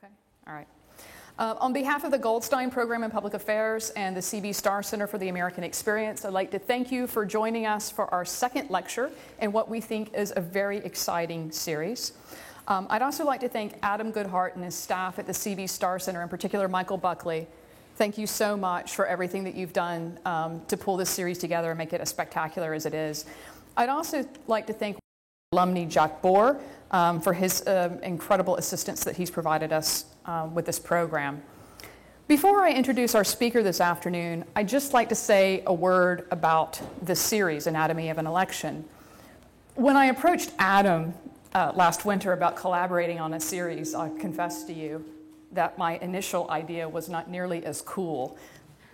Okay, all right. On behalf of the Goldstein Program in Public Affairs and the CB Star Center for the American Experience, I'd like to thank you for joining us for our second lecture in what we think is a very exciting series. I'd also like to thank Adam Goodhart and his staff at the CB Star Center, in particular Michael Buckley. Thank you so much for everything that you've done to pull this series together and make it as spectacular as it is. I'd also like to thank alumni Jack Bohr for his incredible assistance that he's provided us with this program. Before I introduce our speaker this afternoon, I'd just like to say a word about this series, Anatomy of an Election. When I approached Adam last winter about collaborating on a series, I confess to you that my initial idea was not nearly as cool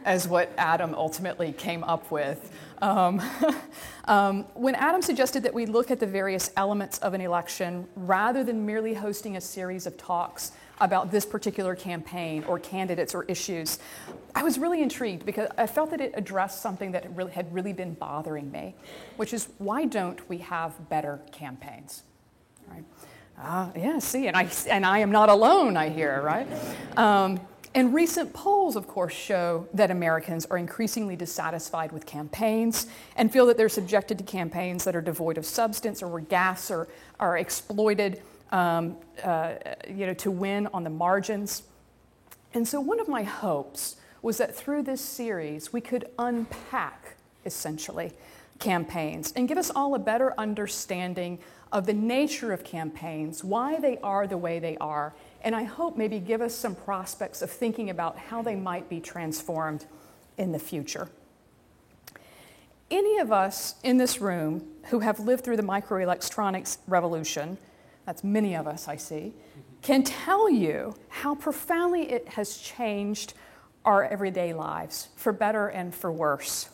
as what Adam ultimately came up with. When Adam suggested that we look at the various elements of an election rather than merely hosting a series of talks about this particular campaign or candidates or issues, I was really intrigued because I felt that it addressed something that had really been bothering me, which is, why don't we have better campaigns? Right? Yeah, see, and I am not alone, I hear, right? And recent polls, of course, show that Americans are increasingly dissatisfied with campaigns and feel that they're subjected to campaigns that are devoid of substance or where gas are exploited to win on the margins. And so one of my hopes was that through this series, we could unpack, essentially, campaigns and give us all a better understanding of the nature of campaigns, why they are the way they are, and I hope maybe give us some prospects of thinking about how they might be transformed in the future. Any of us in this room who have lived through the microelectronics revolution, that's many of us I see, can tell you how profoundly it has changed our everyday lives, for better and for worse.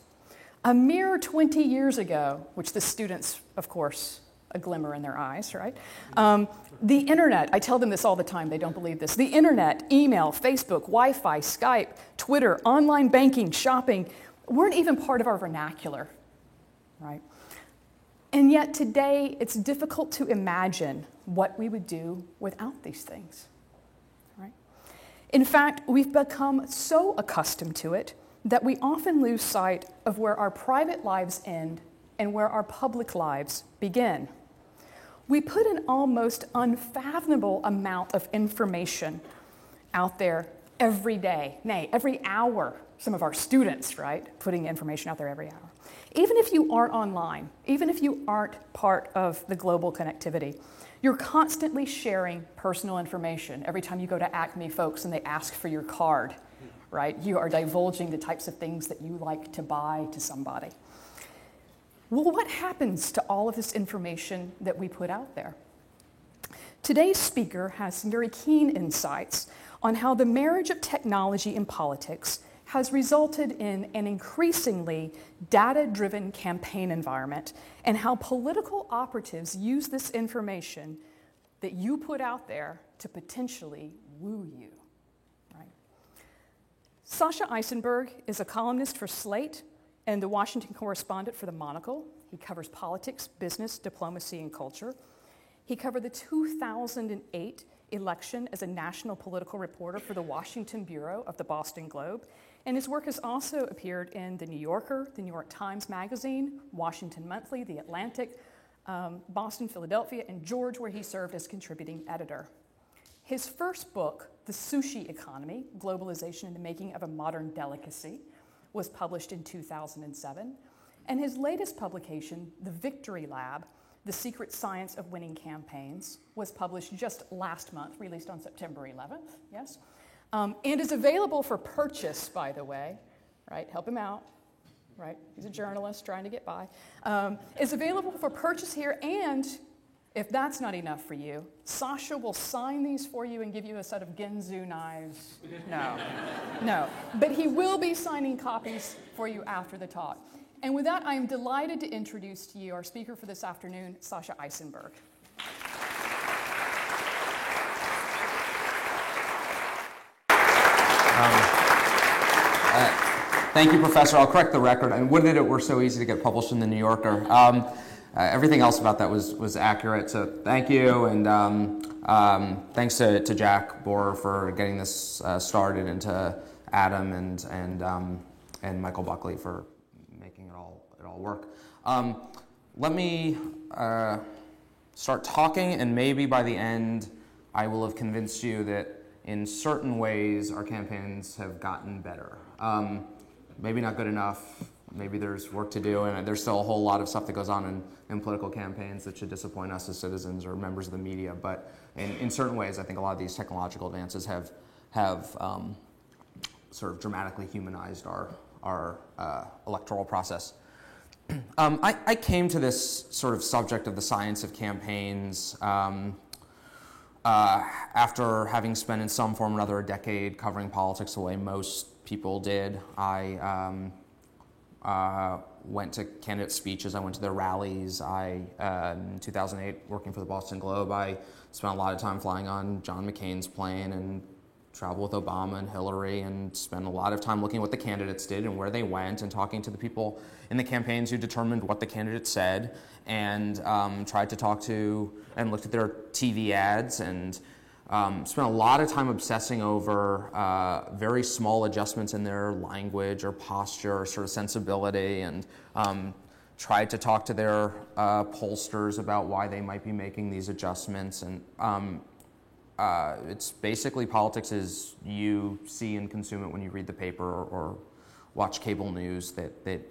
A mere 20 years ago, which the students, of course, a glimmer in their eyes, right? The internet, I tell them this all the time, they don't believe this. The internet, email, Facebook, Wi-Fi, Skype, Twitter, online banking, shopping, weren't even part of our vernacular, right? And yet today, it's difficult to imagine what we would do without these things, right? In fact, we've become so accustomed to it that we often lose sight of where our private lives end and where our public lives begin. We put an almost unfathomable amount of information out there every day, nay, every hour. Some of our students, right, putting information out there every hour. Even if you aren't online, even if you aren't part of the global connectivity, you're constantly sharing personal information. Every time you go to Acme, folks, and they ask for your card, right, you are divulging the types of things that you like to buy to somebody. Well, what happens to all of this information that we put out there? Today's speaker has some very keen insights on how the marriage of technology and politics has resulted in an increasingly data-driven campaign environment and how political operatives use this information that you put out there to potentially woo you. Right? Sasha Eisenberg is a columnist for Slate and the Washington correspondent for The Monocle. He covers politics, business, diplomacy, and culture. He covered the 2008 election as a national political reporter for the Washington Bureau of the Boston Globe. And his work has also appeared in The New Yorker, The New York Times Magazine, Washington Monthly, The Atlantic, Boston, Philadelphia, and George, where he served as contributing editor. His first book, The Sushi Economy, Globalization and the Making of a Modern Delicacy, was published in 2007, and his latest publication, The Victory Lab, The Secret Science of Winning Campaigns, was published just last month, released on September 11th, yes, and is available for purchase, by the way, right, help him out, right, he's a journalist trying to get by, is available for purchase here, and if that's not enough for you, Sasha will sign these for you and give you a set of Ginzu knives. No. But he will be signing copies for you after the talk. And with that, I am delighted to introduce to you our speaker for this afternoon, Sasha Eisenberg. Thank you, Professor. I'll correct the record. And wouldn't it were so easy to get published in The New Yorker? everything else about that was accurate. So thank you, and thanks to Jack Borer for getting this started, and to Adam and Michael Buckley for making it all work. Let me start talking, and maybe by the end I will have convinced you that in certain ways our campaigns have gotten better. Maybe not good enough. Maybe there's work to do, and there's still a whole lot of stuff that goes on in political campaigns that should disappoint us as citizens or members of the media. But in certain ways, I think a lot of these technological advances have sort of dramatically humanized our electoral process. I came to this sort of subject of the science of campaigns after having spent in some form or another a decade covering politics the way most people did. I went to candidate speeches, I went to their rallies. In 2008, working for the Boston Globe, I spent a lot of time flying on John McCain's plane and traveled with Obama and Hillary, and spent a lot of time looking at what the candidates did and where they went, and talking to the people in the campaigns who determined what the candidates said, and tried to talk to and looked at their TV ads, and spent a lot of time obsessing over very small adjustments in their language or posture or sort of sensibility, and tried to talk to their pollsters about why they might be making these adjustments. And it's basically politics as you see and consume it when you read the paper or watch cable news, that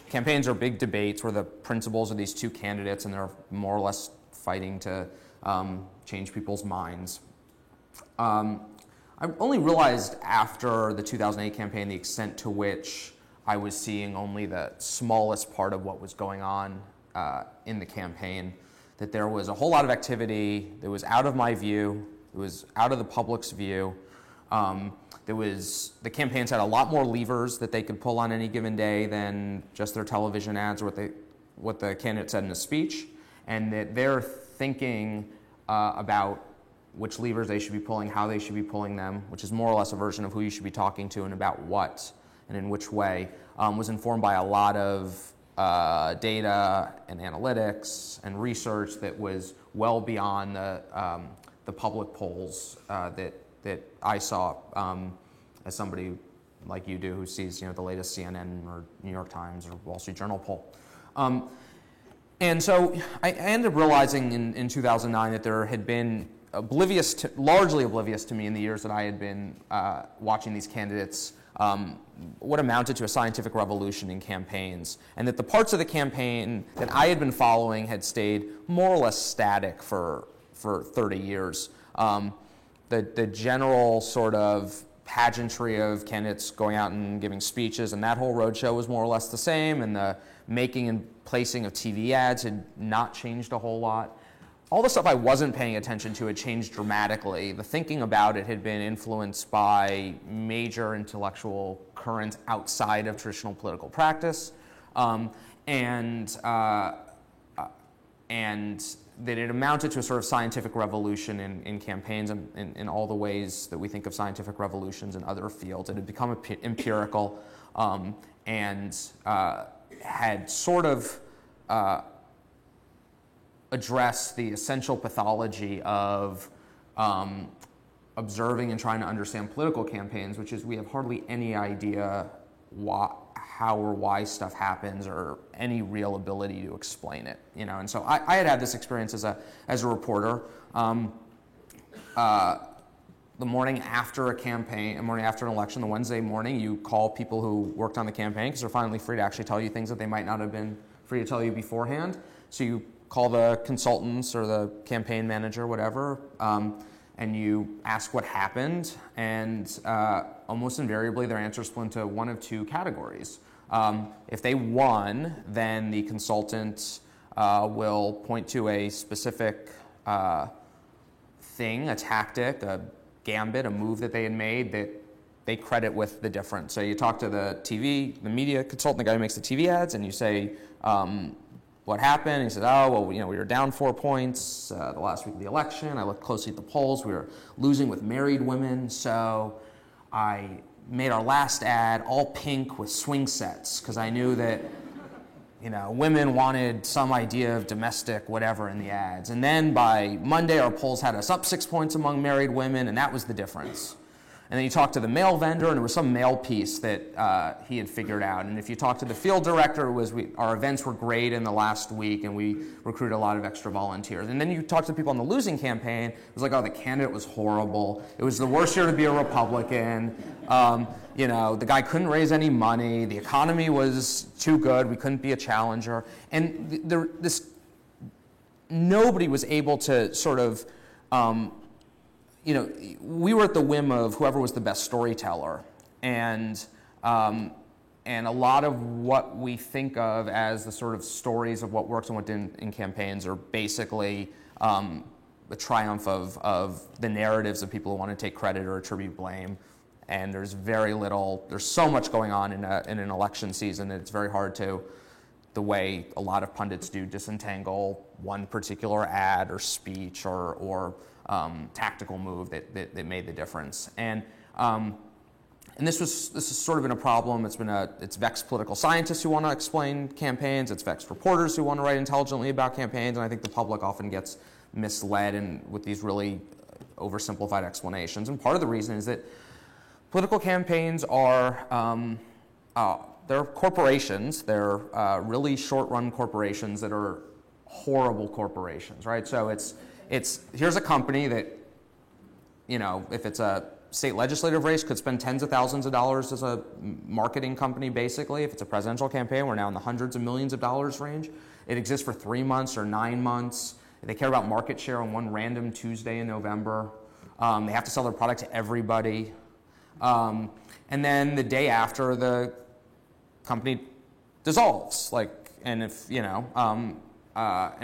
campaigns are big debates where the principals are these two candidates and they're more or less fighting to change people's minds. I only realized after the 2008 campaign the extent to which I was seeing only the smallest part of what was going on in the campaign, that there was a whole lot of activity that was out of my view, it was out of the public's view. The campaigns had a lot more levers that they could pull on any given day than just their television ads or what the candidate said in a speech, and that they're thinking about which levers they should be pulling, how they should be pulling them, which is more or less a version of who you should be talking to and about what and in which way, was informed by a lot of data and analytics and research that was well beyond the public polls that I saw as somebody like you do who sees the latest CNN or New York Times or Wall Street Journal poll. And so I ended up realizing in 2009 that there had been largely oblivious to me in the years that I had been watching these candidates, what amounted to a scientific revolution in campaigns, and that the parts of the campaign that I had been following had stayed more or less static for 30 years. The general sort of pageantry of candidates going out and giving speeches, and that whole roadshow was more or less the same, and the making and placing of TV ads had not changed a whole lot. All the stuff I wasn't paying attention to had changed dramatically. The thinking about it had been influenced by major intellectual currents outside of traditional political practice, and that it amounted to a sort of scientific revolution in campaigns and in all the ways that we think of scientific revolutions in other fields. It had become empirical and had sort of addressed the essential pathology of observing and trying to understand political campaigns, which is we have hardly any idea how or why stuff happens or any real ability to explain it. And so I had this experience as a reporter. The morning after a campaign, the morning after an election, the Wednesday morning, you call people who worked on the campaign because they're finally free to actually tell you things that they might not have been free to tell you beforehand. So you call the consultants or the campaign manager, whatever, and you ask what happened, and almost invariably their answers split into one of two categories. If they won, then the consultant will point to a specific thing, a tactic, a gambit, a move that they had made that they credit with the difference. So you talk to the media consultant, the guy who makes the TV ads, and you say, what happened? And he said, we were down 4 points the last week of the election. I looked closely at the polls. We were losing with married women, so I made our last ad all pink with swing sets because I knew that, women wanted some idea of domestic whatever in the ads. And then by Monday, our polls had us up 6 points among married women, and that was the difference. And then you talk to the mail vendor, and it was some mail piece that he had figured out. And if you talk to the field director, our events were great in the last week, and we recruited a lot of extra volunteers. And then you talk to people on the losing campaign, it was like, oh, the candidate was horrible. It was the worst year to be a Republican. The guy couldn't raise any money. The economy was too good. We couldn't be a challenger. And nobody was able to sort of... we were at the whim of whoever was the best storyteller, and a lot of what we think of as the sort of stories of what works and what didn't in campaigns are basically the triumph of the narratives of people who want to take credit or attribute blame. And there's so much going on in an election season that it's very hard to, the way a lot of pundits do, disentangle one particular ad or speech or tactical move that made the difference. And this has sort of been a problem. It's vexed political scientists who want to explain campaigns. It's vexed reporters who want to write intelligently about campaigns. And I think the public often gets misled with these really oversimplified explanations. And part of the reason is that political campaigns are they're corporations. They're really short-run corporations that are horrible corporations, right? So here's a company that, if it's a state legislative race, could spend tens of thousands of dollars as a marketing company, basically. If it's a presidential campaign, we're now in the hundreds of millions of dollars range. It exists for 3 months or 9 months. They care about market share on one random Tuesday in November. They have to sell their product to everybody. And then the day after, the company dissolves. And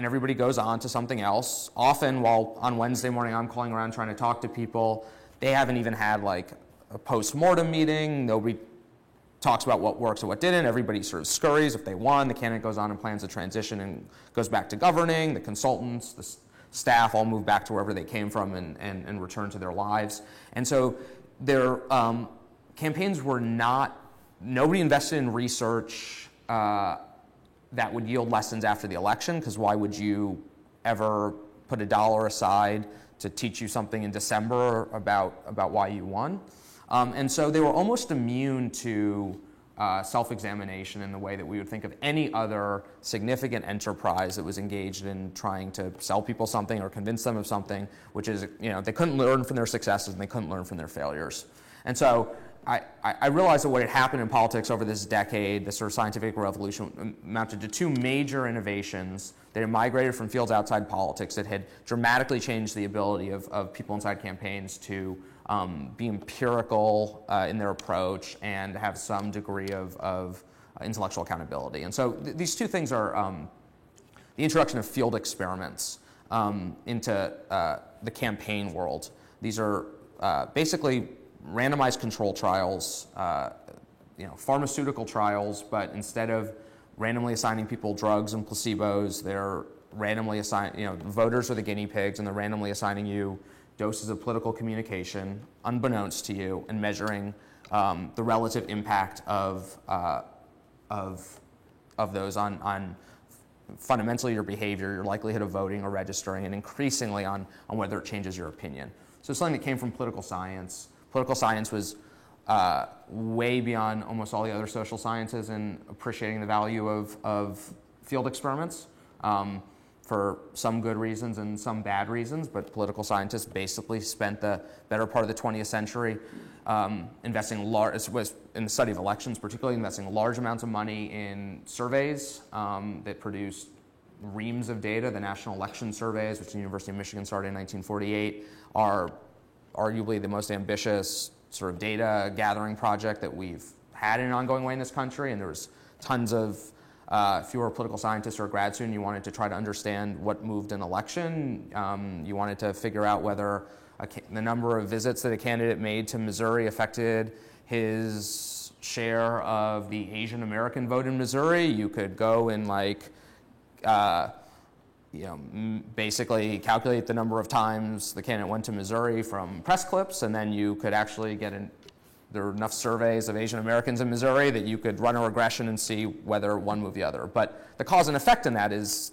everybody goes on to something else. Often, while on Wednesday morning I'm calling around trying to talk to people, they haven't even had a post-mortem meeting. Nobody talks about what works and what didn't. Everybody sort of scurries. If they won, the candidate goes on and plans a transition and goes back to governing. The consultants, the staff all move back to wherever they came from and return to their lives. And so their campaigns were nobody invested in research that would yield lessons after the election, because why would you ever put $1 aside to teach you something in December about why you won? And so they were almost immune to self-examination in the way that we would think of any other significant enterprise that was engaged in trying to sell people something or convince them of something, which is, they couldn't learn from their successes and they couldn't learn from their failures. And so I realized that what had happened in politics over this decade, this sort of scientific revolution, amounted to two major innovations that had migrated from fields outside politics that had dramatically changed the ability of people inside campaigns to be empirical in their approach and have some degree of intellectual accountability. And so these two things are the introduction of field experiments into the campaign world. These are basically randomized control trials, pharmaceutical trials, but instead of randomly assigning people drugs and placebos, they're randomly voters are the guinea pigs, and they're randomly assigning you doses of political communication, unbeknownst to you, and measuring the relative impact of those on fundamentally your behavior, your likelihood of voting or registering, and increasingly on whether it changes your opinion. So something that came from political science. Political science was way beyond almost all the other social sciences in appreciating the value of field experiments for some good reasons and some bad reasons, but political scientists basically spent the better part of the 20th century investing in the study of elections, particularly investing large amounts of money in surveys that produced reams of data. The National Election Surveys, which the University of Michigan started in 1948, are arguably the most ambitious sort of data gathering project that we've had in an ongoing way in this country. And there was tons of, if you were a political scientist or a grad student, you wanted to try to understand what moved an election. You wanted to figure out whether the number of visits that a candidate made to Missouri affected his share of the Asian American vote in Missouri. You could go and basically calculate the number of times the candidate went to Missouri from press clips, and then you could actually get there are enough surveys of Asian Americans in Missouri that you could run a regression and see whether one moved the other. But the cause and effect in that is,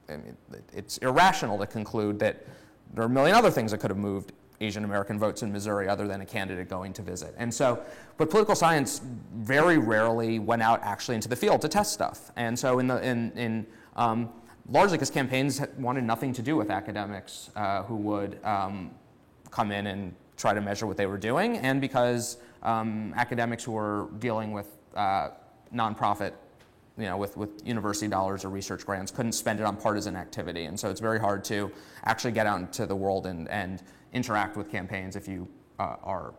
I mean, it's irrational to conclude that there are a million other things that could have moved Asian American votes in Missouri other than a candidate going to visit. And so, but political science very rarely went out actually into the field to test stuff. And so largely because campaigns wanted nothing to do with academics who would come in and try to measure what they were doing, and because academics who were dealing with nonprofit, with university dollars or research grants, couldn't spend it on partisan activity. And so it's very hard to actually get out into the world and interact with campaigns if you are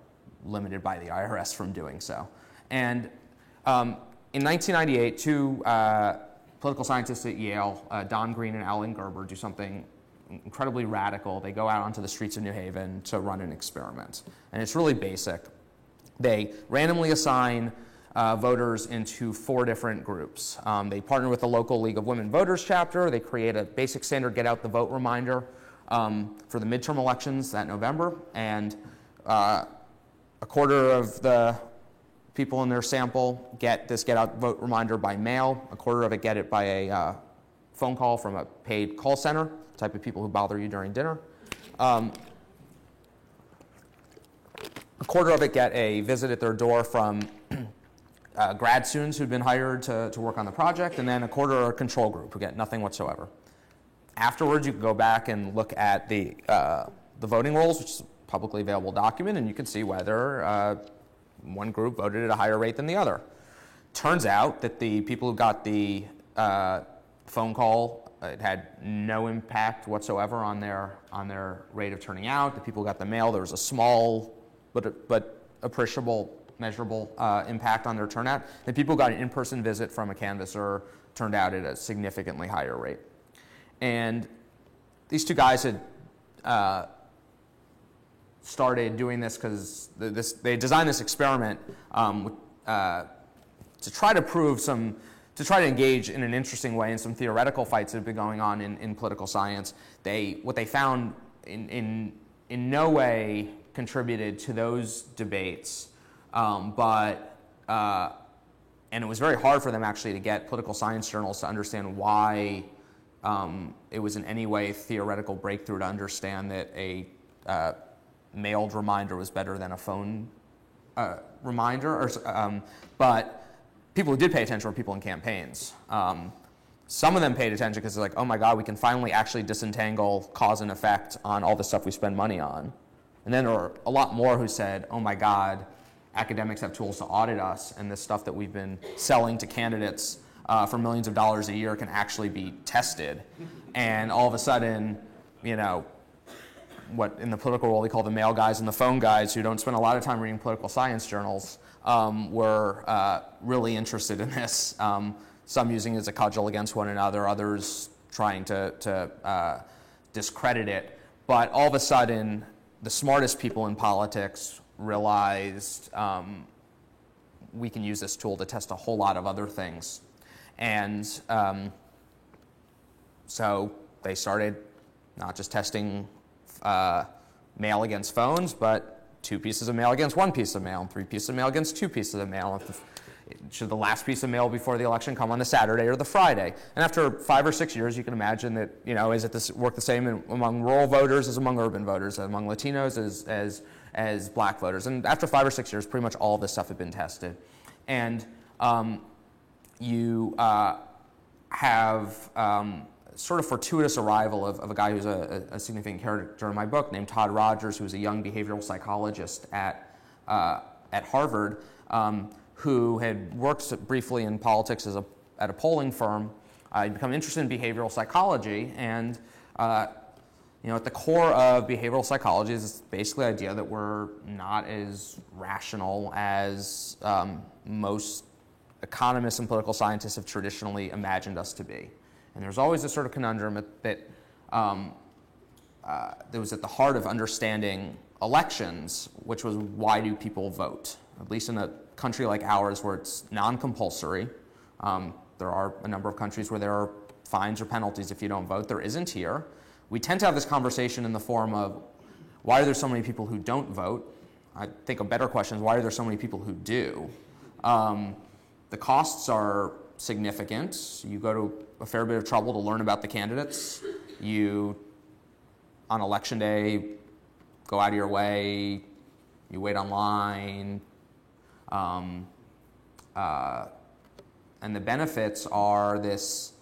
limited by the IRS from doing so. And in 1998, two political scientists at Yale, Don Green and Alan Gerber, do something incredibly radical. They go out onto the streets of New Haven to run an experiment. And it's really basic. They randomly assign voters into 4 different groups. They partner with the local League of Women Voters chapter. They create a basic standard get out the vote reminder for the midterm elections that November. And a quarter of the people in their sample get this get out vote reminder by mail. A quarter of it get it by a phone call from a paid call center, type of people who bother you during dinner. A quarter of it get a visit at their door from grad students who'd been hired to work on the project, and then a quarter are a control group who get nothing whatsoever. Afterwards, you can go back and look at the voting rolls, which is a publicly available document, and you can see whether one group voted at a higher rate than the other. Turns out that the people who got the phone call, it had no impact whatsoever on their rate of turning out. The people who got the mail, there was a small but appreciable, measurable impact on their turnout. The people who got an in-person visit from a canvasser turned out at a significantly higher rate. And these two guys had started doing this because they designed this experiment to try to prove to try to engage in an interesting way in some theoretical fights that have been going on in political science. What they found in no way contributed to those debates, and it was very hard for them actually to get political science journals to understand why it was in any way theoretical breakthrough to understand that a mailed reminder was better than a phone reminder. But people who did pay attention were people in campaigns. Some of them paid attention because they're like, oh my God, we can finally actually disentangle cause and effect on all the stuff we spend money on. And then there were a lot more who said, oh my God, academics have tools to audit us, and this stuff that we've been selling to candidates for millions of dollars a year can actually be tested. And all of a sudden, what in the political world we call the mail guys and the phone guys, who don't spend a lot of time reading political science journals, were really interested in this. Some using it as a cudgel against one another, others trying to discredit it. But all of a sudden, the smartest people in politics realized we can use this tool to test a whole lot of other things. And so they started not just testing mail against phones, but 2 pieces of mail against 1 piece of mail, and 3 pieces of mail against 2 pieces of mail. Should the last piece of mail before the election come on the Saturday or the Friday? And after 5 or 6 years, you can imagine that, is it work the same among rural voters as among urban voters, among Latinos as black voters? And after 5 or 6 years, pretty much all of this stuff had been tested. And you have sort of fortuitous arrival of a guy who's a significant character in my book named Todd Rogers, who's a young behavioral psychologist at Harvard, who had worked briefly in politics at a polling firm. He'd become interested in behavioral psychology, and at the core of behavioral psychology is basically the idea that we're not as rational as most economists and political scientists have traditionally imagined us to be. And there's always this sort of conundrum that was at the heart of understanding elections, which was, why do people vote? At least in a country like ours where it's non-compulsory. There are a number of countries where there are fines or penalties if you don't vote. There isn't here. We tend to have this conversation in the form of, why are there so many people who don't vote? I think a better question is, why are there so many people who do? The costs are significant. You go to a fair bit of trouble to learn about the candidates. You, on election day, go out of your way. You wait online. And the benefits are this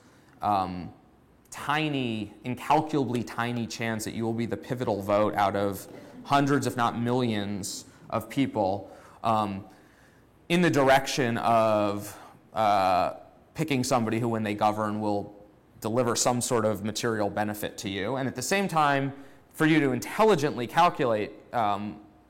tiny, incalculably tiny chance that you will be the pivotal vote out of hundreds, if not millions, of people in the direction of picking somebody who, when they govern, will deliver some sort of material benefit to you. And at the same time, for you to intelligently calculate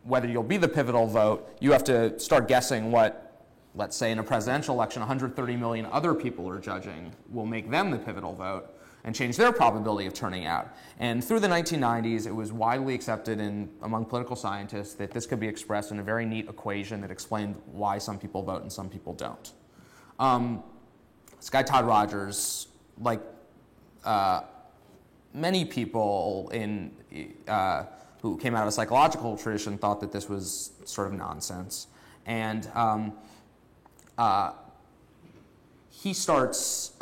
whether you'll be the pivotal vote, you have to start guessing what, let's say in a presidential election, 130 million other people are judging will make them the pivotal vote and change their probability of turning out. And through the 1990s, it was widely accepted among political scientists that this could be expressed in a very neat equation that explained why some people vote and some people don't. This guy, Todd Rogers, like many people who came out of a psychological tradition, thought that this was sort of nonsense. And he starts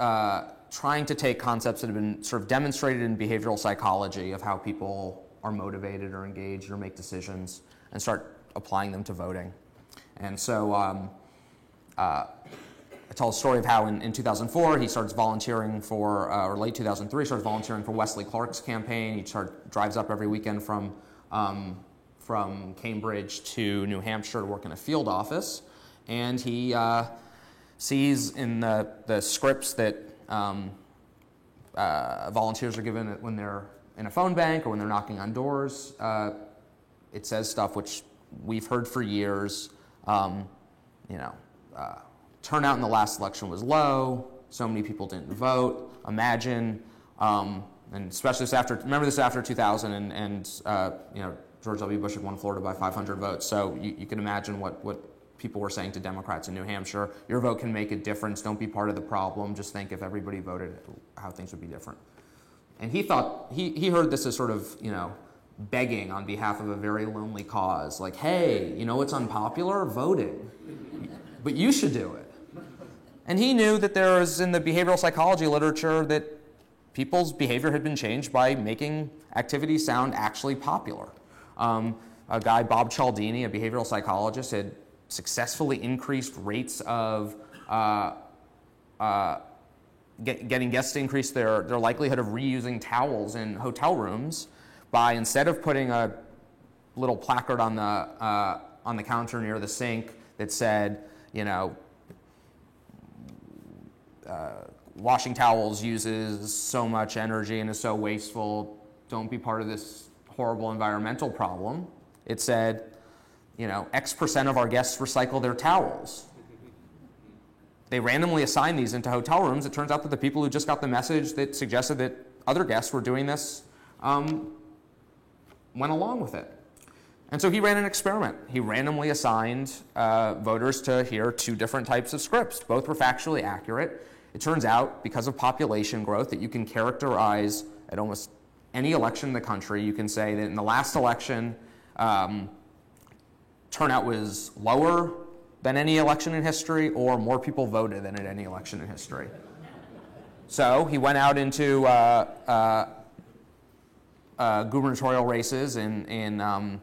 trying to take concepts that have been sort of demonstrated in behavioral psychology of how people are motivated or engaged or make decisions and start applying them to voting. And so I tell a story of how in 2004 he starts volunteering for, or late 2003, starts volunteering for Wesley Clark's campaign. He drives up every weekend from Cambridge to New Hampshire to work in a field office. And he sees in the scripts that volunteers are given when they're in a phone bank or when they're knocking on doors, it says stuff which we've heard for years. Turnout in the last election was low. So many people didn't vote. Imagine, and especially remember this after 2000, and George W. Bush had won Florida by 500 votes. So you can imagine what people were saying to Democrats in New Hampshire. Your vote can make a difference. Don't be part of the problem. Just think if everybody voted, how things would be different. And he thought, he heard this as sort of, begging on behalf of a very lonely cause. Like, hey, it's unpopular? Voting. But you should do it. And he knew that there was in the behavioral psychology literature that people's behavior had been changed by making activities sound actually popular. A guy, Bob Cialdini, a behavioral psychologist, had successfully increased rates of getting guests to increase their likelihood of reusing towels in hotel rooms by, instead of putting a little placard on the counter near the sink that said, washing towels uses so much energy and is so wasteful, don't be part of this horrible environmental problem. It said, X% of our guests recycle their towels. They randomly assigned these into hotel rooms. It turns out that the people who just got the message that suggested that other guests were doing this went along with it. And so he ran an experiment. He randomly assigned voters to hear two different types of scripts. Both were factually accurate. It turns out, because of population growth, that you can characterize at almost any election in the country, you can say that in the last election, turnout was lower than any election in history, or more people voted than at any election in history. So he went out into gubernatorial races in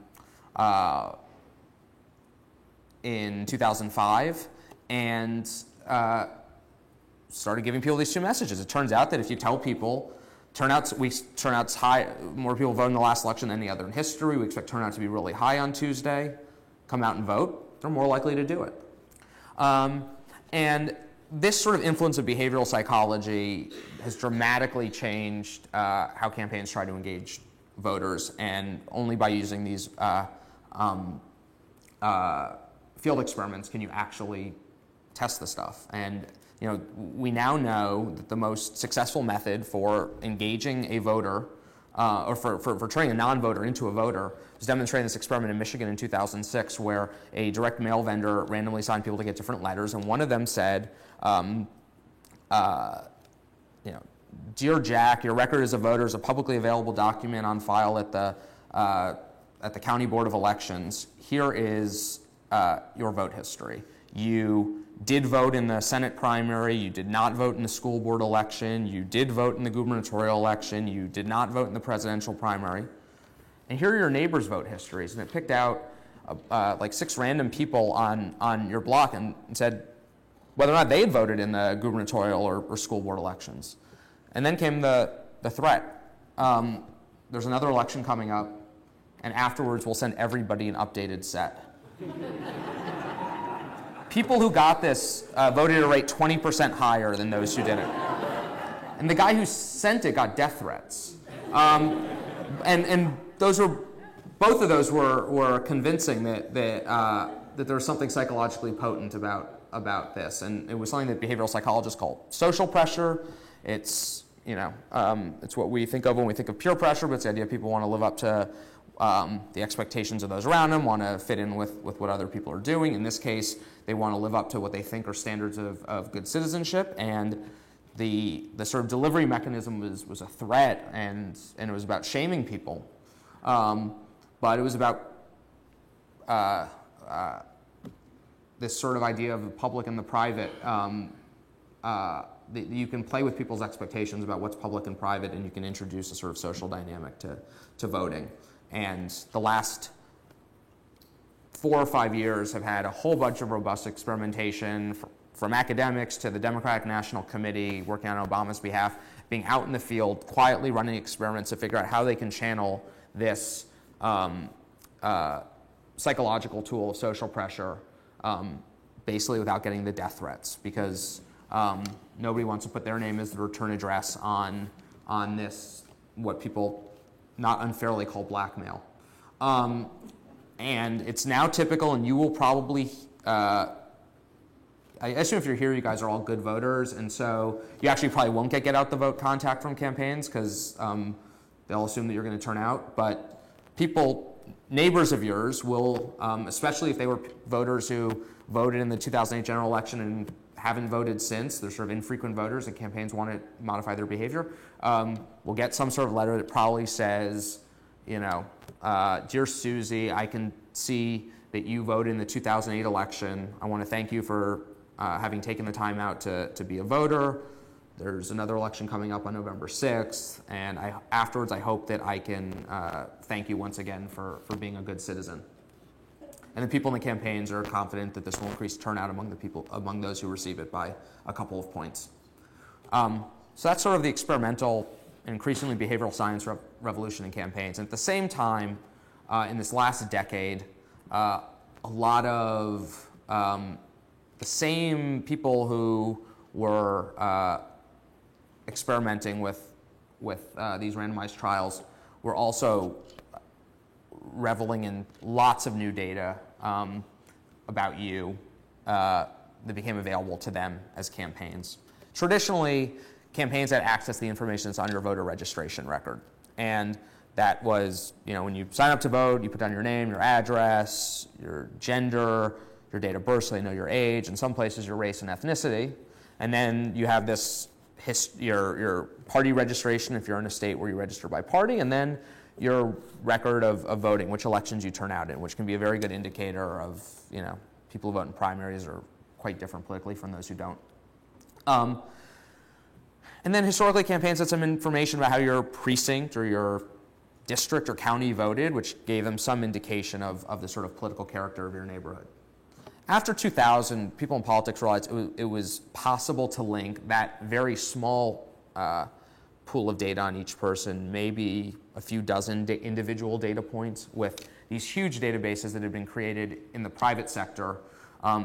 2005 and started giving people these two messages. It turns out that if you tell people turnout's high, more people vote in the last election than any other in history, we expect turnout to be really high on Tuesday, come out and vote, they're more likely to do it. And this sort of influence of behavioral psychology has dramatically changed how campaigns try to engage voters, and only by using these field experiments can you actually test the stuff. And we now know that the most successful method for engaging a voter, or for turning a non-voter into a voter, was demonstrated in this experiment in Michigan in 2006, where a direct mail vendor randomly assigned people to get different letters, and one of them said, Dear Jack, your record as a voter is a publicly available document on file at the at the County Board of Elections, here is your vote history. You did vote in the Senate primary, you did not vote in the school board election, you did vote in the gubernatorial election, you did not vote in the presidential primary. And here are your neighbors' vote histories. And it picked out like 6 random people on your block and said whether or not they had voted in the gubernatorial or school board elections. And then came the threat. There's another election coming up, and afterwards we'll send everybody an updated set. People who got this voted at a rate 20% higher than those who didn't. And the guy who sent it got death threats. And those were, both of those were convincing that there was something psychologically potent about this. And it was something that behavioral psychologists call social pressure. It's, it's what we think of when we think of peer pressure, but it's the idea people want to live up to the expectations of those around them, want to fit in with what other people are doing. In this case, they want to live up to what they think are standards of good citizenship, and the sort of delivery mechanism was a threat, and it was about shaming people. But it was about this sort of idea of the public and the private. You can play with people's expectations about what's public and private, and you can introduce a sort of social dynamic to voting. And the last 4 or 5 years have had a whole bunch of robust experimentation from academics to the Democratic National Committee working on Obama's behalf, being out in the field, quietly running experiments to figure out how they can channel this psychological tool of social pressure basically without getting the death threats, because nobody wants to put their name as the return address on this, what people not unfairly call blackmail. And it's now typical, and you will probably, I assume if you're here, you guys are all good voters, and so you actually probably won't get out the vote contact from campaigns because they'll assume that you're going to turn out. But neighbors of yours will, especially if they were voters who voted in the 2008 general election and haven't voted since, they're sort of infrequent voters and campaigns want to modify their behavior, will get some sort of letter that probably says, Dear Susie, I can see that you voted in the 2008 election. I want to thank you for having taken the time out to be a voter. There's another election coming up on November 6th, and afterwards I hope that I can thank you once again for being a good citizen. And the people in the campaigns are confident that this will increase turnout among those who receive it by a couple of points. So that's sort of the experimental and increasingly behavioral science revolution in campaigns. And at the same time, in this last decade, a lot of the same people who were experimenting with these randomized trials were also reveling in lots of new data about you that became available to them as campaigns. Traditionally, campaigns had access to the information that's on your voter registration record. And that was, when you sign up to vote, you put down your name, your address, your gender, your date of birth, so they know your age, in some places your race and ethnicity. And then you have this your party registration if you're in a state where you register by party, and then your record of voting, which elections you turn out in, which can be a very good indicator of, people who vote in primaries are quite different politically from those who don't. And then historically, campaigns had some information about how your precinct or your district or county voted, which gave them some indication of the sort of political character of your neighborhood. After 2000, people in politics realized it was possible to link that very small pool of data on each person, maybe a few dozen individual data points, with these huge databases that had been created in the private sector,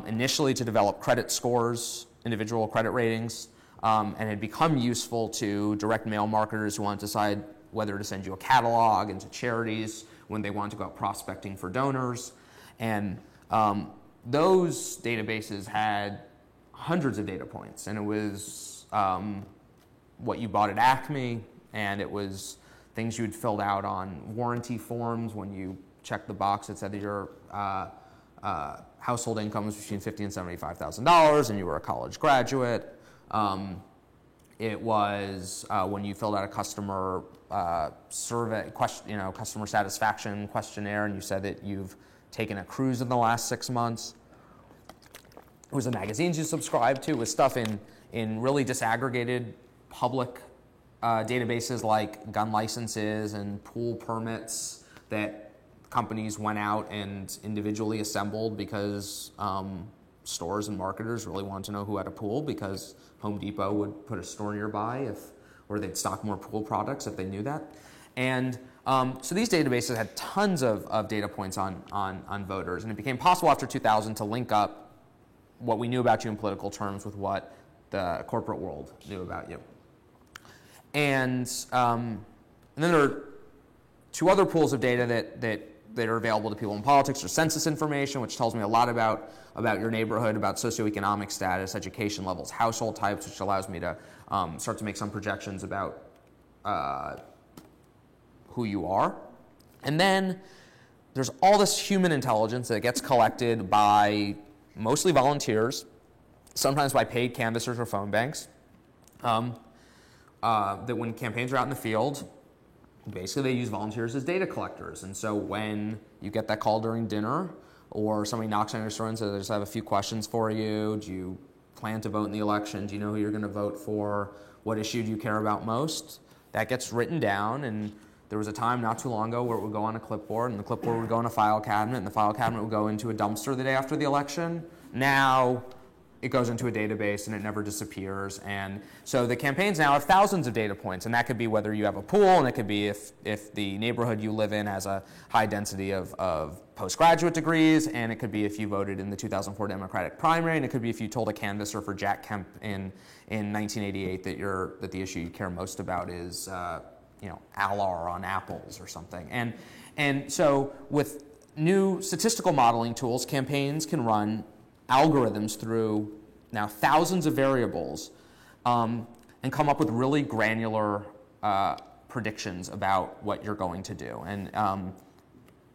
initially to develop credit scores, individual credit ratings, and had become useful to direct mail marketers who want to decide whether to send you a catalog, and to charities when they want to go out prospecting for donors. And those databases had hundreds of data points, and it was what you bought at Acme, and it was things you'd filled out on warranty forms when you checked the box that said that your household income was between $50,000 and $75,000 and you were a college graduate. It was when you filled out a customer survey, customer satisfaction questionnaire, and you said that you've taken a cruise in the last 6 months. It was the magazines you subscribed to. It was stuff in really disaggregated public databases like gun licenses and pool permits that companies went out and individually assembled because stores and marketers really wanted to know who had a pool, because Home Depot would put a store nearby or they'd stock more pool products if they knew that. And so these databases had tons of data points on voters, and it became possible after 2000 to link up what we knew about you in political terms with what the corporate world knew about you. And then there are two other pools of data that are available to people in politics. There's census information, which tells me a lot about your neighborhood, about socioeconomic status, education levels, household types, which allows me to start to make some projections about who you are. And then there's all this human intelligence that gets collected by mostly volunteers, sometimes by paid canvassers or phone banks, that when campaigns are out in the field, basically they use volunteers as data collectors. And so when you get that call during dinner, or somebody knocks on your door and says, I just have a few questions for you. Do you plan to vote in the election? Do you know who you're going to vote for? What issue do you care about most? That gets written down, and there was a time not too long ago where it would go on a clipboard, and the clipboard would go in a file cabinet, and the file cabinet would go into a dumpster the day after the election. Now it goes into a database and it never disappears. And so the campaigns now have thousands of data points, and that could be whether you have a pool, and it could be if the neighborhood you live in has a high density of postgraduate degrees, and it could be if you voted in the 2004 Democratic primary, and it could be if you told a canvasser for Jack Kemp in 1988 that the issue you care most about is Alar on apples or something. And so with new statistical modeling tools, campaigns can run algorithms through now thousands of variables and come up with really granular predictions about what you're going to do. And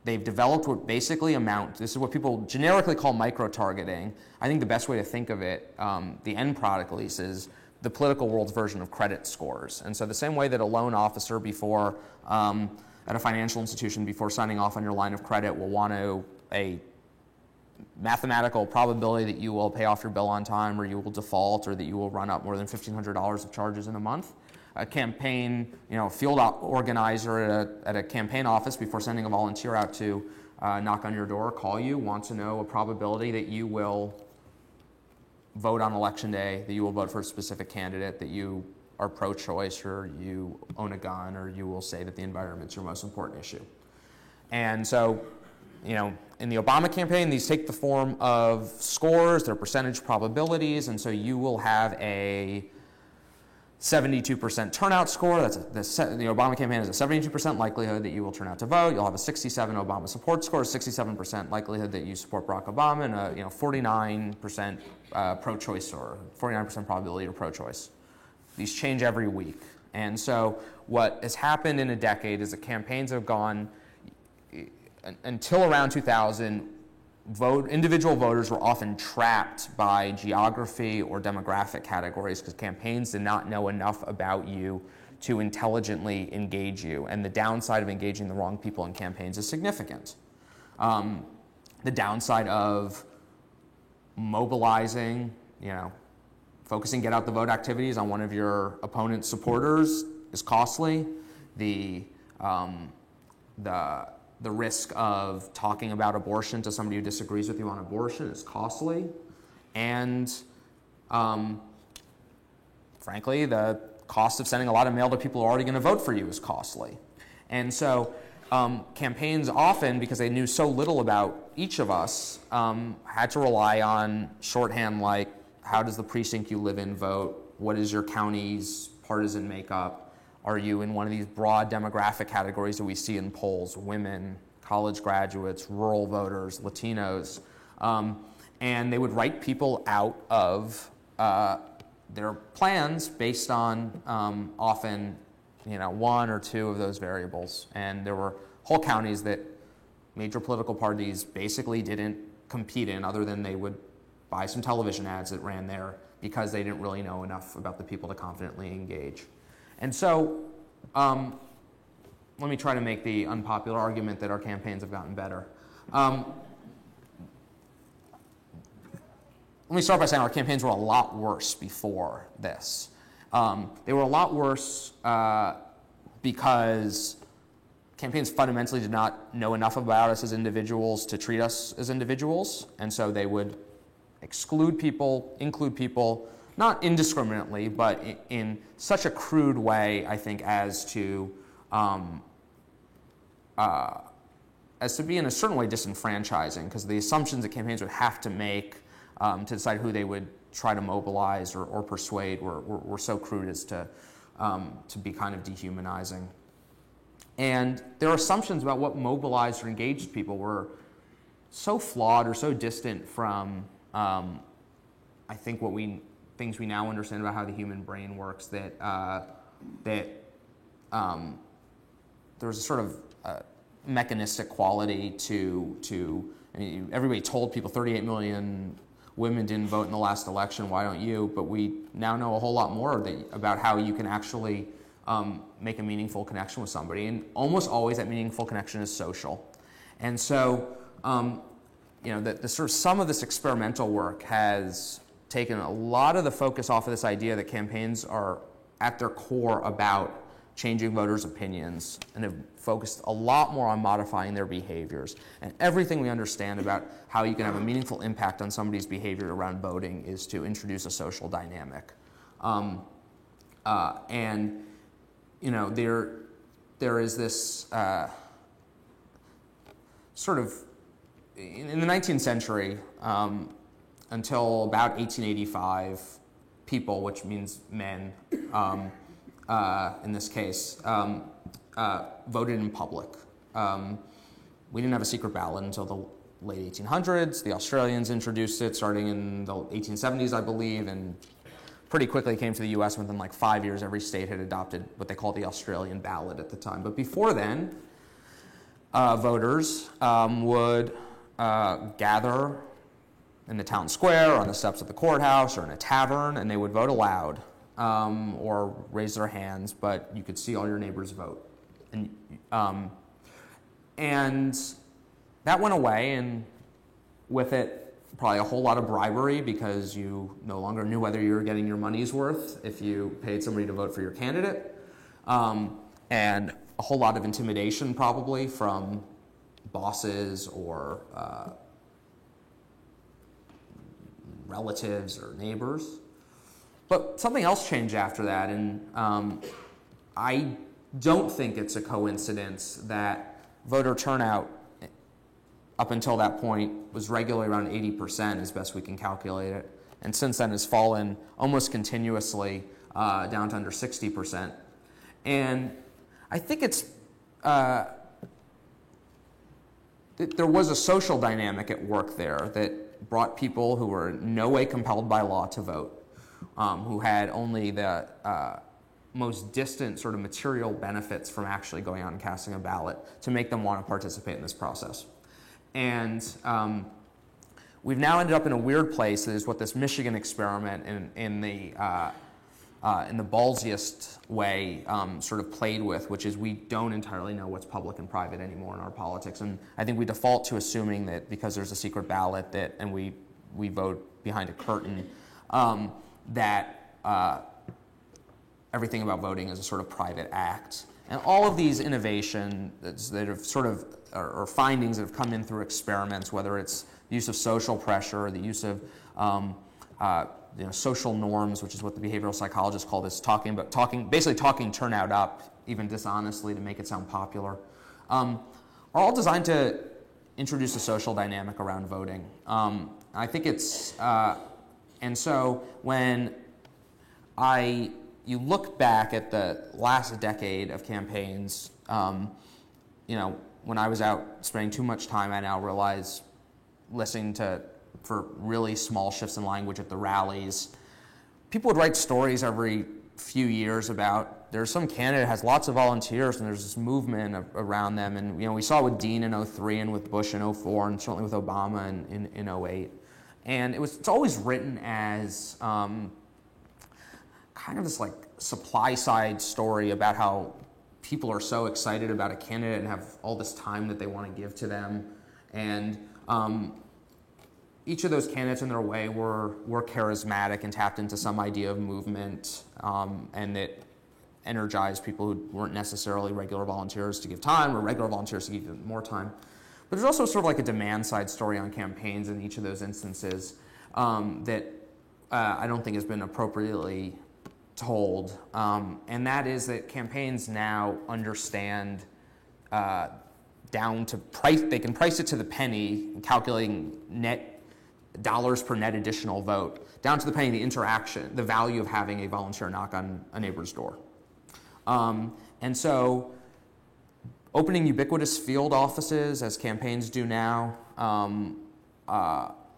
they've developed what basically this is what people generically call micro-targeting. I think the best way to think of it, the end product at least, is the political world's version of credit scores. And so the same way that a loan officer at a financial institution before signing off on your line of credit will want a mathematical probability that you will pay off your bill on time, or you will default, or that you will run up more than $1,500 of charges in a month. A campaign, field organizer at a campaign office before sending a volunteer out to knock on your door, call you, wants to know a probability that you will vote on election day, that you will vote for a specific candidate, that you are pro-choice, or you own a gun, or you will say that the environment's your most important issue. And so, in the Obama campaign, these take the form of scores, they're percentage probabilities, and so you will have a 72% turnout score. The Obama campaign has a 72% likelihood that you will turn out to vote. You'll have a 67 Obama support score, 67% likelihood that you support Barack Obama, and a 49% pro-choice, or 49% probability of pro-choice. These change every week. And so what has happened in a decade is that campaigns have gone, until around 2000, individual voters were often trapped by geography or demographic categories because campaigns did not know enough about you to intelligently engage you. And the downside of engaging the wrong people in campaigns is significant. The downside of mobilizing, focusing get out the vote activities on one of your opponent's supporters is costly. The risk of talking about abortion to somebody who disagrees with you on abortion is costly. And frankly, the cost of sending a lot of mail to people who are already going to vote for you is costly. And so campaigns often, because they knew so little about each of us, had to rely on shorthand like, how does the precinct you live in vote? What is your county's partisan makeup? Are you in one of these broad demographic categories that we see in polls, women, college graduates, rural voters, Latinos? And they would write people out of their plans based on often one or two of those variables. And there were whole counties that major political parties basically didn't compete in, other than they would buy some television ads that ran there because they didn't really know enough about the people to confidently engage. And so let me try to make the unpopular argument that our campaigns have gotten better. Let me start by saying our campaigns were a lot worse before this. They were a lot worse because campaigns fundamentally did not know enough about us as individuals to treat us as individuals, and so they would exclude people, include people, not indiscriminately, but in such a crude way, I think, as to be in a certain way disenfranchising, because the assumptions that campaigns would have to make to decide who they would try to mobilize or persuade were so crude as to be kind of dehumanizing. And their assumptions about what mobilized or engaged people were so flawed or so distant from, I think, things we now understand about how the human brain works, that there's a sort of mechanistic quality to I mean, everybody told people 38 million women didn't vote in the last election, why don't you? But we now know a whole lot more about how you can actually make a meaningful connection with somebody. And almost always that meaningful connection is social. And so, the sort of some of this experimental work has taken a lot of the focus off of this idea that campaigns are at their core about changing voters' opinions, and have focused a lot more on modifying their behaviors. And everything we understand about how you can have a meaningful impact on somebody's behavior around voting is to introduce a social dynamic. There is this sort of, in the 19th century, until about 1885, people, which means men, in this case, voted in public. We didn't have a secret ballot until the late 1800s. The Australians introduced it starting in the 1870s, I believe, and pretty quickly came to the US. Within like 5 years, every state had adopted what they called the Australian ballot at the time. But before then, voters would gather in the town square, or on the steps of the courthouse, or in a tavern, and they would vote aloud. Or raise their hands, but you could see all your neighbors vote. And that went away, and with it, probably a whole lot of bribery, because you no longer knew whether you were getting your money's worth if you paid somebody to vote for your candidate. And a whole lot of intimidation, probably, from bosses or relatives or neighbors. But something else changed after that, and I don't think it's a coincidence that voter turnout up until that point was regularly around 80%, as best we can calculate it, and since then has fallen almost continuously down to under 60%. And I think it's there was a social dynamic at work there that brought people who were in no way compelled by law to vote, who had only the most distant sort of material benefits from actually going out and casting a ballot, to make them want to participate in this process. And we've now ended up in a weird place that is what this Michigan experiment in the ballsiest way sort of played with, which is we don't entirely know what's public and private anymore in our politics. And I think we default to assuming that because there's a secret ballot and we vote behind a curtain, that everything about voting is a sort of private act. And all of these innovations that have sort of, or findings that have come in through experiments, whether it's the use of social pressure or the use of social norms, which is what the behavioral psychologists call this, basically talking turnout up, even dishonestly, to make it sound popular, are all designed to introduce a social dynamic around voting. I think it's, and so when you look back at the last decade of campaigns, when I was out spending too much time, I now realize, listening for really small shifts in language at the rallies, people would write stories every few years about there's some candidate has lots of volunteers and there's this movement around them. And we saw it with Dean in 2003 and with Bush in 2004 and certainly with Obama in 2008. And it's always written as kind of this like supply side story about how people are so excited about a candidate and have all this time that they want to give to them. And each of those candidates in their way were charismatic and tapped into some idea of movement, and that energized people who weren't necessarily regular volunteers to give time or regular volunteers to give more time. But there's also sort of like a demand side story on campaigns in each of those instances that I don't think has been appropriately told. And that is that campaigns now understand down to price, they can price it to the penny, calculating net dollars per net additional vote, down to the penny, the interaction, the value of having a volunteer knock on a neighbor's door. And so opening ubiquitous field offices, as campaigns do now,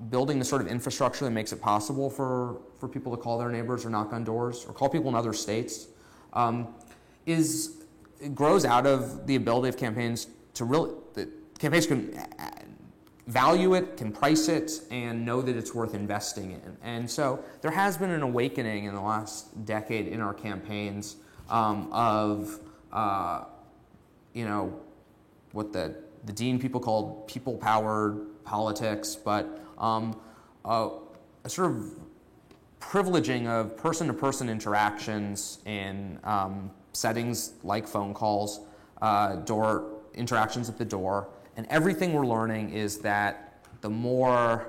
building the sort of infrastructure that makes it possible for people to call their neighbors or knock on doors or call people in other states, it grows out of the ability of campaigns to really, campaigns can value it, can price it, and know that it's worth investing in. And so there has been an awakening in the last decade in our campaigns of what the Dean people called people-powered politics, but a sort of privileging of person-to-person interactions in settings like phone calls, door interactions at the door, and everything we're learning is that the more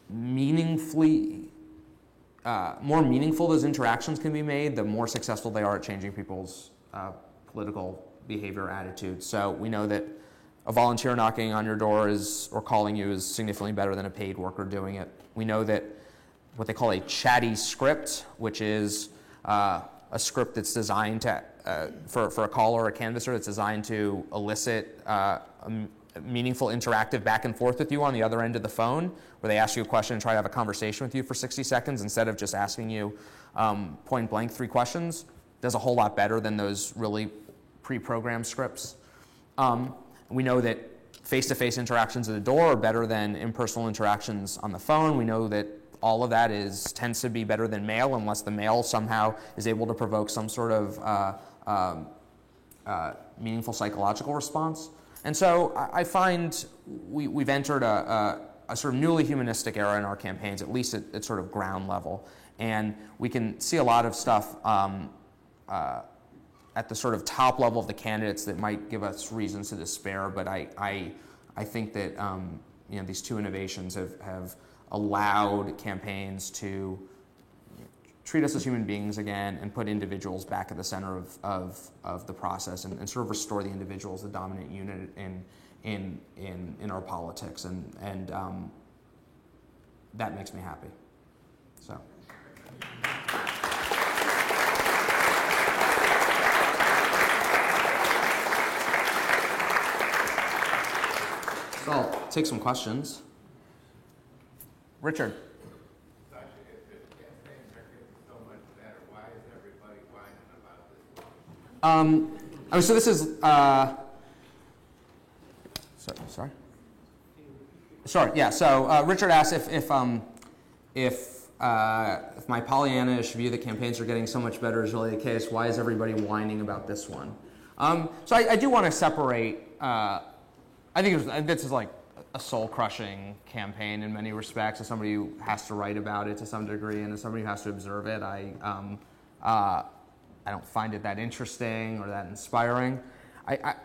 meaningful those interactions can be made, the more successful they are at changing people's political behavior, attitudes. So we know that a volunteer knocking on your door or calling you is significantly better than a paid worker doing it. We know that what they call a chatty script, which is a script that's designed to for a caller or a canvasser, that's designed to elicit a meaningful interactive back and forth with you on the other end of the phone, where they ask you a question and try to have a conversation with you for 60 seconds instead of just asking you point blank 3 questions, does a whole lot better than those really pre-programmed scripts. We know that face-to-face interactions at the door are better than impersonal interactions on the phone. We know that all of that tends to be better than mail, unless the mail somehow is able to provoke some sort of meaningful psychological response. And so I find we've entered a sort of newly humanistic era in our campaigns, at least at sort of ground level. And we can see a lot of stuff at the sort of top level of the candidates that might give us reasons to despair. But I think that these two innovations have allowed campaigns to treat us as human beings again and put individuals back at the center of the process and sort of restore the individual as the dominant unit in our politics, and that makes me happy. So. So I'll take some questions. Richard. So this is, sorry. Yeah. So Richard asked if my Pollyannish view that campaigns are getting so much better is really the case. Why is everybody whining about this one? So I do want to separate. I think this is like a soul-crushing campaign in many respects. As somebody who has to write about it to some degree, and as somebody who has to observe it, I don't find it that interesting or that inspiring. I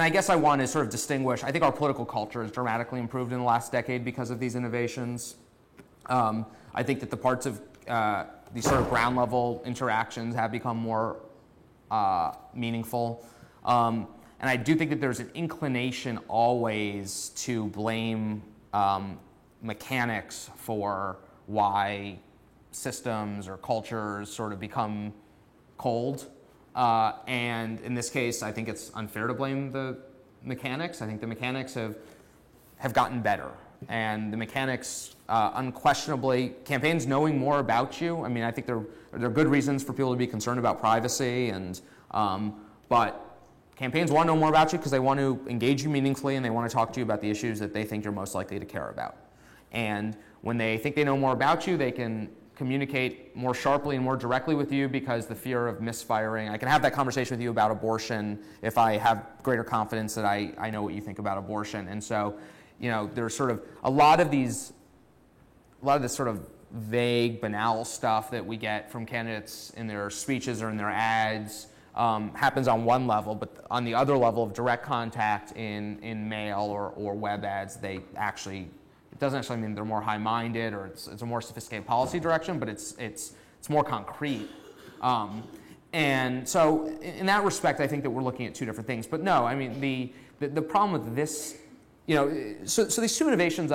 guess I want to sort of distinguish. I think our political culture has dramatically improved in the last decade because of these innovations. I think that the parts of these sort of ground level interactions have become more meaningful. And I do think that there's an inclination always to blame mechanics for why systems or cultures sort of become cold. And in this case, I think it's unfair to blame the mechanics. I think the mechanics have gotten better. And the mechanics, unquestionably, campaigns knowing more about you. I mean, I think there are good reasons for people to be concerned about privacy, but campaigns want to know more about you because they want to engage you meaningfully and they want to talk to you about the issues that they think you're most likely to care about. And when they think they know more about you, they can communicate more sharply and more directly with you because the fear of misfiring. I can have that conversation with you about abortion if I have greater confidence that I know what you think about abortion. And so, there's sort of a lot of this sort of vague, banal stuff that we get from candidates in their speeches or in their ads happens on one level, but on the other level of direct contact in mail or web ads, it doesn't actually mean they're more high-minded or it's a more sophisticated policy direction, but it's more concrete. And so in that respect, I think that we're looking at two different things. But no, I mean, the problem with this, so these two innovations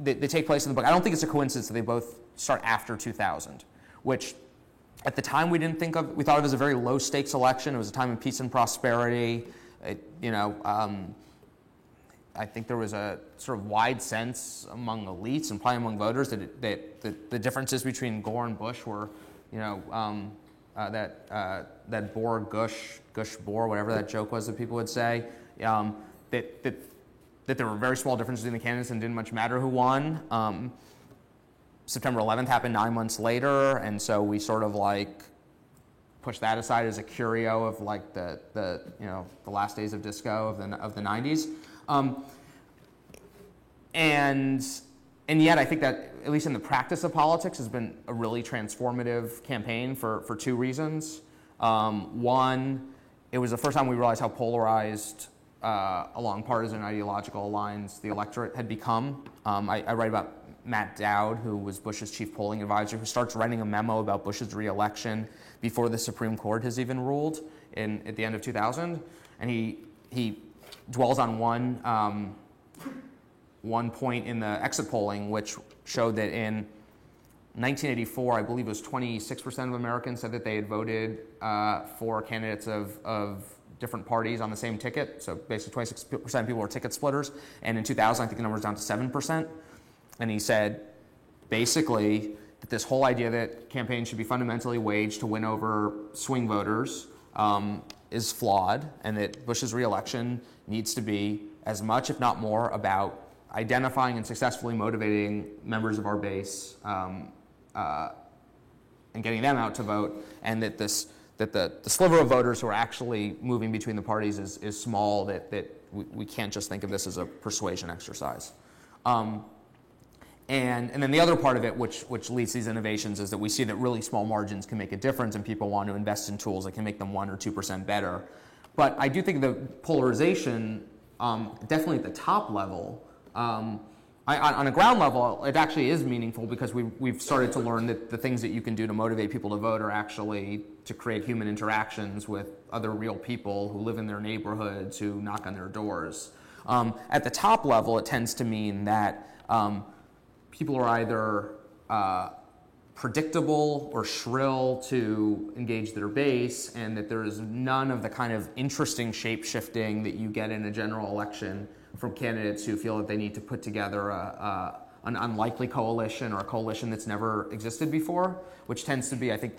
they take place in the book. I don't think it's a coincidence that they both start after 2000, which at the time we thought of as a very low stakes election. It was a time of peace and prosperity. I think there was a sort of wide sense among elites and probably among voters that the differences between Gore and Bush were, that Bohr, Gush, Bohr, whatever that joke was that people would say, that there were very small differences in the candidates and didn't much matter who won. September 11th happened 9 months later, and so we sort of pushed that aside as a curio of the last days of disco of the 90s. And yet I think that, at least in the practice of politics, has been a really transformative campaign for two reasons. One, it was the first time we realized how polarized along partisan ideological lines the electorate had become. I write about Matt Dowd, who was Bush's chief polling advisor, who starts writing a memo about Bush's re-election before the Supreme Court has even ruled at the end of 2000. And he dwells on one point in the exit polling, which showed that in 1984, I believe it was 26% of Americans said that they had voted for candidates of different parties on the same ticket. So basically 26% of people were ticket splitters. And in 2000, I think the number was down to 7%. And he said, basically, that this whole idea that campaigns should be fundamentally waged to win over swing voters is flawed, and that Bush's re-election needs to be as much, if not more, about identifying and successfully motivating members of our base and getting them out to vote, and that the sliver of voters who are actually moving between the parties is small, that we can't just think of this as a persuasion exercise. And then the other part of it, which leads to these innovations, is that we see that really small margins can make a difference, and people want to invest in tools that can make them 1 or 2% better. But I do think the polarization, definitely at the top level, on a ground level, it actually is meaningful because we've started to learn that the things that you can do to motivate people to vote are actually to create human interactions with other real people who live in their neighborhoods, who knock on their doors. At the top level, it tends to mean that people are either predictable or shrill to engage their base, and that there is none of the kind of interesting shape-shifting that you get in a general election from candidates who feel that they need to put together an unlikely coalition or a coalition that's never existed before, which tends to be, I think,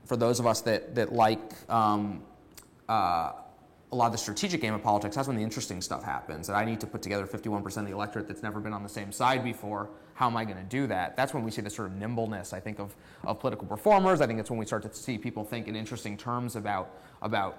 for those of us that like a lot of the strategic game of politics, that's when the interesting stuff happens. That I need to put together 51% of the electorate that's never been on the same side before. How am I going to do that? That's when we see the sort of nimbleness, I think, of political performers. I think it's when we start to see people think in interesting terms about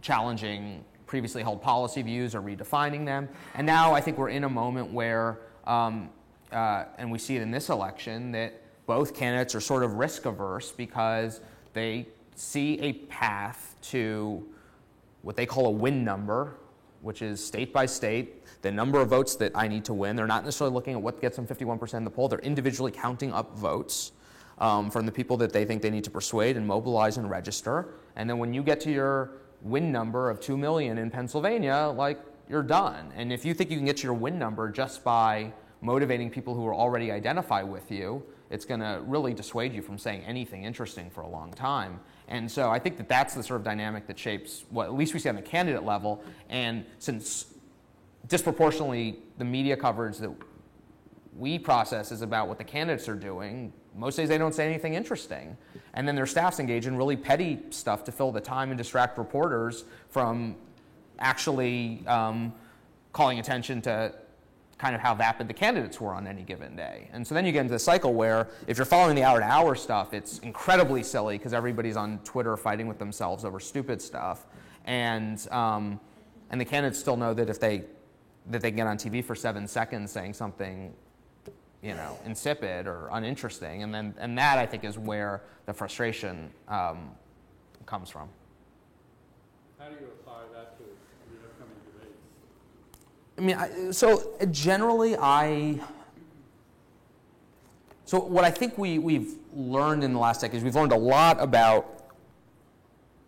challenging previously held policy views or redefining them. And now I think we're in a moment where, and we see it in this election, that both candidates are sort of risk averse because they see a path to what they call a win number, which is state by state, the number of votes that I need to win. They're not necessarily looking at what gets them 51% in the poll. They're individually counting up votes from the people that they think they need to persuade and mobilize and register. And then when you get to your win number of 2 million in Pennsylvania, you're done. And if you think you can get to your win number just by motivating people who are already identify with you, it's going to really dissuade you from saying anything interesting for a long time. And so I think that that's the sort of dynamic that shapes what at least we see on the candidate level. And since disproportionately the media coverage that we process is about what the candidates are doing, most days they don't say anything interesting. And then their staffs engage in really petty stuff to fill the time and distract reporters from actually calling attention to kind of how vapid the candidates were on any given day. And so then you get into the cycle where if you're following the hour-to-hour stuff, it's incredibly silly because everybody's on Twitter fighting with themselves over stupid stuff. And the candidates still know that if they get on TV for 7 seconds saying something, insipid or uninteresting, and that I think is where the frustration comes from. How do you apply that to the upcoming debates? So what I think we've learned in the last decade is we've learned a lot about.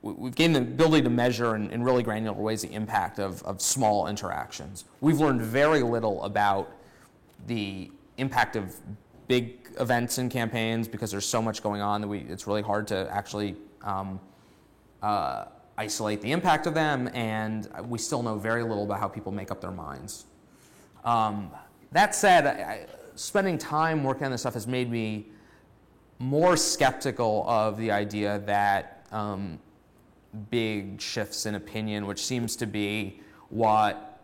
We've gained the ability to measure in really granular ways the impact of small interactions. We've learned very little about the impact of big events in campaigns because there's so much going on that it's really hard to actually isolate the impact of them, and we still know very little about how people make up their minds. That said, spending time working on this stuff has made me more skeptical of the idea that big shifts in opinion, which seems to be what,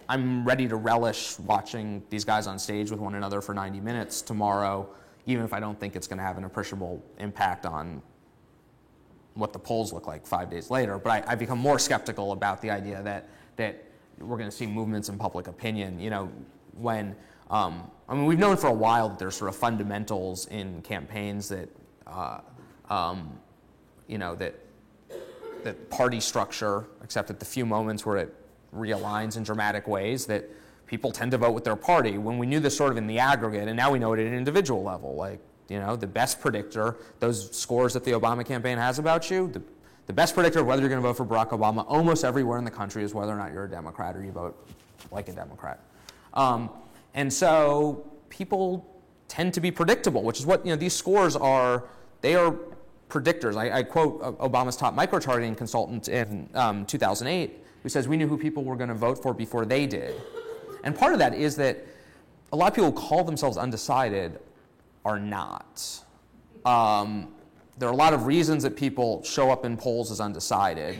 I'm ready to relish watching these guys on stage with one another for 90 minutes tomorrow, even if I don't think it's going to have an appreciable impact on what the polls look like 5 days later. But I've become more skeptical about the idea that we're going to see movements in public opinion. When we've known for a while that there's sort of fundamentals in campaigns that that party structure, except at the few moments where it realigns in dramatic ways, that people tend to vote with their party. When we knew this sort of in the aggregate, and now we know it at an individual level, the best predictor, those scores that the Obama campaign has about you, the best predictor of whether you're going to vote for Barack Obama almost everywhere in the country is whether or not you're a Democrat or you vote like a Democrat. And so people tend to be predictable, which is what these scores are. They are predictors. I quote Obama's top micro-targeting consultant in 2008, who says we knew who people were going to vote for before they did. And part of that is that a lot of people who call themselves undecided are not. There are a lot of reasons that people show up in polls as undecided.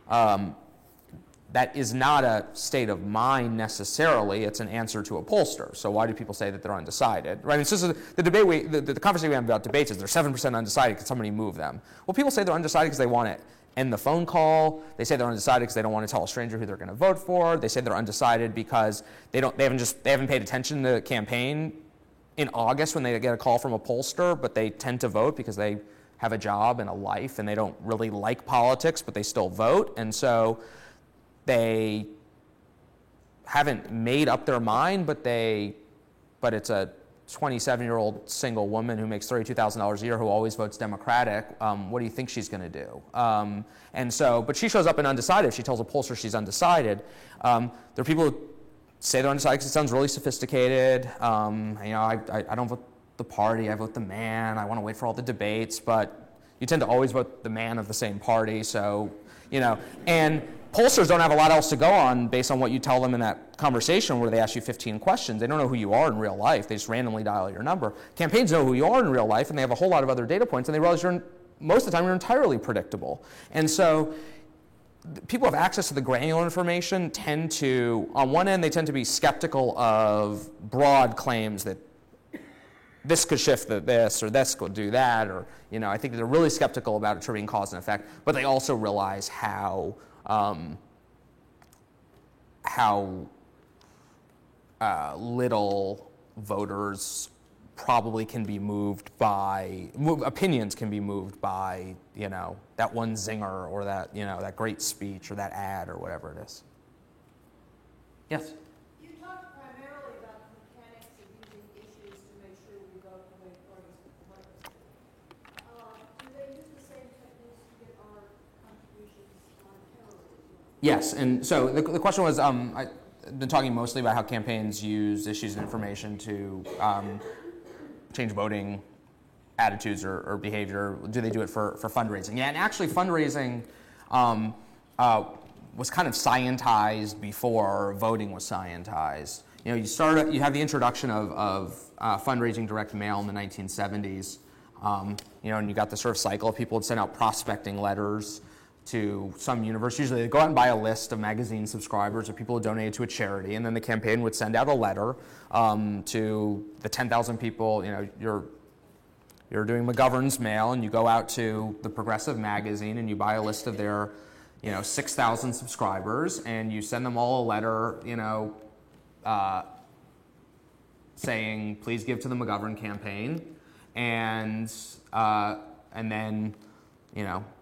That is not a state of mind necessarily. It's an answer to a pollster. So why do people say that they're undecided? Right? It's just the debate. The conversation we have about debates is they're 7% undecided. Could somebody move them? Well, people say they're undecided because they want to end the phone call. They say they're undecided because they don't want to tell a stranger who they're going to vote for. They say they're undecided because they haven't paid attention to the campaign in August when they get a call from a pollster, but they tend to vote because they have a job and a life and they don't really like politics, but they still vote. And so they haven't made up their mind, but it's a 27-year-old single woman who makes $32,000 a year who always votes Democratic. What do you think she's going to do? But she shows up in undecided. She tells a pollster she's undecided. There are people who say they're undecided because it sounds really sophisticated. I don't vote the party. I vote the man. I want to wait for all the debates. But you tend to always vote the man of the same party. So, and pollsters don't have a lot else to go on based on what you tell them in that conversation where they ask you 15 questions. They don't know who you are in real life. They just randomly dial your number. Campaigns know who you are in real life, and they have a whole lot of other data points, and they realize most of the time you're entirely predictable. And so people who have access to the granular information tend to, on one end, they tend to be skeptical of broad claims that this could shift this or this could do that, or I think they're really skeptical about attributing cause and effect, but they also realize how little voters probably can be moved by, opinions can be moved by, that one zinger or that, that great speech or that ad or whatever it is. Yes? You talked primarily about the mechanics of using issues to make sure we vote the way parties want us to. Do they use the same techniques to get our contributions monetarily? Yes, and so the question was, I've been talking mostly about how campaigns use issues and information to change voting attitudes or behavior. Do they do it for fundraising? Yeah, and actually fundraising was kind of scientized before voting was scientized. you have the introduction of fundraising direct mail in the 1970s. And you got the sort of cycle of people would send out prospecting letters to some universe. Usually they'd go out and buy a list of magazine subscribers or people who donated to a charity, and then the campaign would send out a letter to the 10,000 people. You're doing McGovern's mail, and you go out to the Progressive magazine and you buy a list of their 6,000 subscribers, and you send them all a letter, saying, please give to the McGovern campaign. And then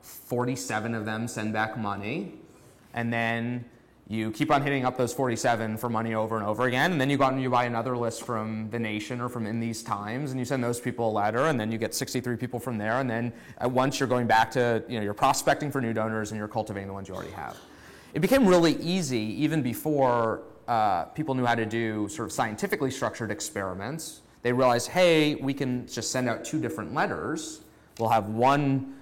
47 of them send back money, and then you keep on hitting up those 47 for money over and over again, and then you go out and you buy another list from The Nation or from In These Times, and you send those people a letter, and then you get 63 people from there, and then at once you're going back to, you're prospecting for new donors and you're cultivating the ones you already have. It became really easy, even before people knew how to do sort of scientifically structured experiments. They realized, hey, we can just send out 2 different letters. We'll have one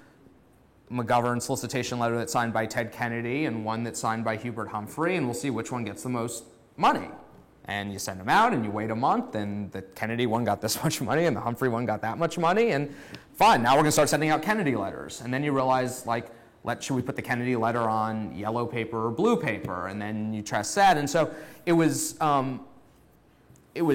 McGovern solicitation letter that's signed by Ted Kennedy and one that's signed by Hubert Humphrey, and we'll see which one gets the most money. And you send them out and you wait a month, and the Kennedy one got this much money and the Humphrey one got that much money, and fine, now we're gonna start sending out Kennedy letters. And then you realize, should we put the Kennedy letter on yellow paper or blue paper? And then you test that. And so it was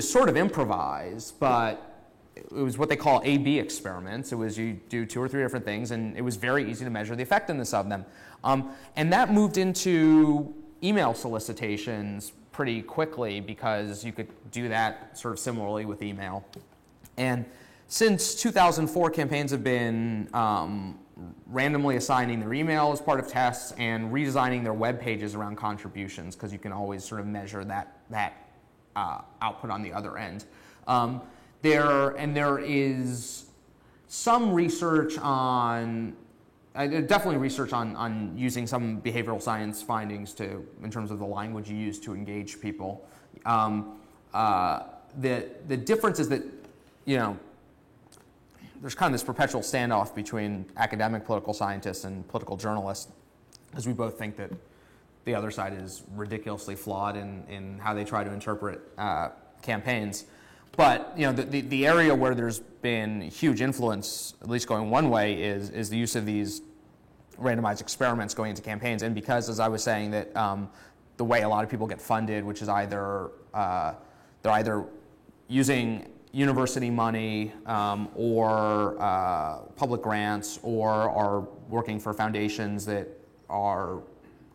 sort of improvised, but it was what they call A/B experiments. It was you do 2 or 3 different things, and it was very easy to measure the effectiveness of them. And that moved into email solicitations pretty quickly, because you could do that sort of similarly with email. And since 2004, campaigns have been randomly assigning their email as part of tests and redesigning their web pages around contributions, because you can always sort of measure that output on the other end. There is some research on, definitely research on using some behavioral science findings in terms of the language you use to engage people. The difference is that, there's kind of this perpetual standoff between academic political scientists and political journalists, because we both think that the other side is ridiculously flawed in how they try to interpret campaigns. But the area where there's been huge influence, at least going one way, is the use of these randomized experiments going into campaigns. And because, as I was saying, that the way a lot of people get funded, which is they're either using university money or public grants, or are working for foundations that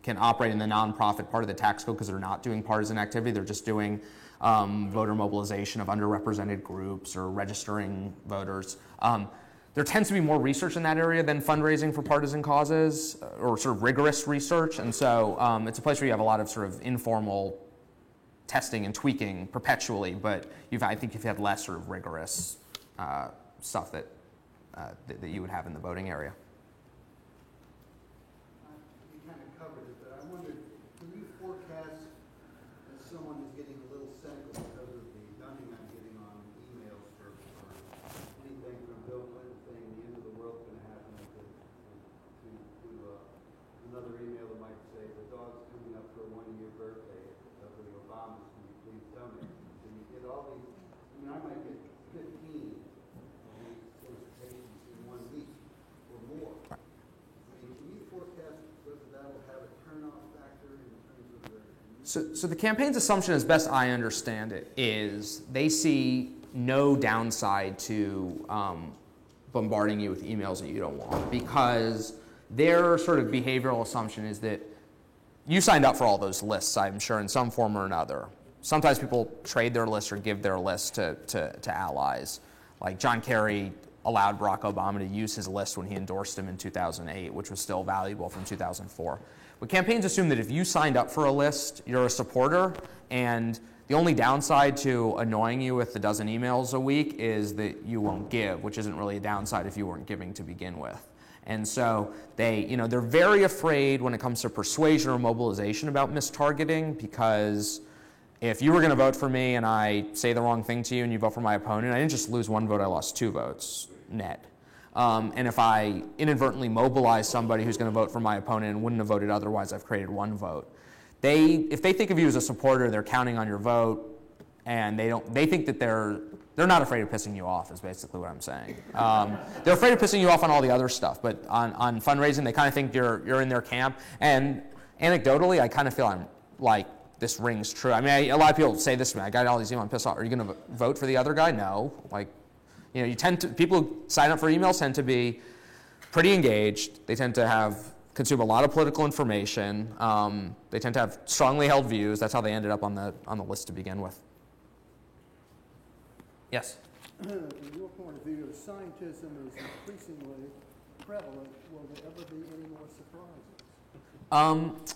can operate in the nonprofit part of the tax code, because they're not doing partisan activity, they're just doing voter mobilization of underrepresented groups or registering voters. There tends to be more research in that area than fundraising for partisan causes, or sort of rigorous research, and so it's a place where you have a lot of sort of informal testing and tweaking perpetually, but I think you've had less sort of rigorous stuff that you would have in the voting area. You kind of covered it, but I wondered, can you forecast that someone is getting a little cynical because of the dunning I'm getting on emails for anything from Bill Clinton saying the end of the world's going to happen, to another email that might say the dog's coming up for a 1-year birthday of the Obamas, can you please donate? So you get all these, I might get 15 of these solicitations in 1 week or more. Can you forecast whether that will have a turnoff factor in terms of the... So the campaign's assumption, as best I understand it, is they see no downside to bombarding you with emails that you don't want, because their sort of behavioral assumption is that you signed up for all those lists, I'm sure, in some form or another. Sometimes people trade their list or give their list to allies. Like John Kerry allowed Barack Obama to use his list when he endorsed him in 2008, which was still valuable from 2004. But campaigns assume that if you signed up for a list, you're a supporter, and the only downside to annoying you with a dozen emails a week is that you won't give, which isn't really a downside if you weren't giving to begin with. And so they're very afraid when it comes to persuasion or mobilization about mistargeting, because if you were going to vote for me and I say the wrong thing to you and you vote for my opponent, I didn't just lose 1 vote, I lost 2 votes net. And if I inadvertently mobilize somebody who's going to vote for my opponent and wouldn't have voted otherwise, I've created 1 vote. If they think of you as a supporter, they're counting on your vote. and they think that they're not afraid of pissing you off, is basically what I'm saying. They're afraid of pissing you off on all the other stuff, but on fundraising, they kind of think you're in their camp. And anecdotally, I kind of feel I'm like, this rings true. I mean, a lot of people say this to me. I got all these emails, I'm pissed off. Are you going to vote for the other guy? No. Like, you know, people who sign up for emails tend to be pretty engaged. They tend to consume a lot of political information. They tend to have strongly held views. That's how they ended up on the list to begin with. Yes? From your point of view, if scientism is increasingly prevalent, will there ever be any more surprises?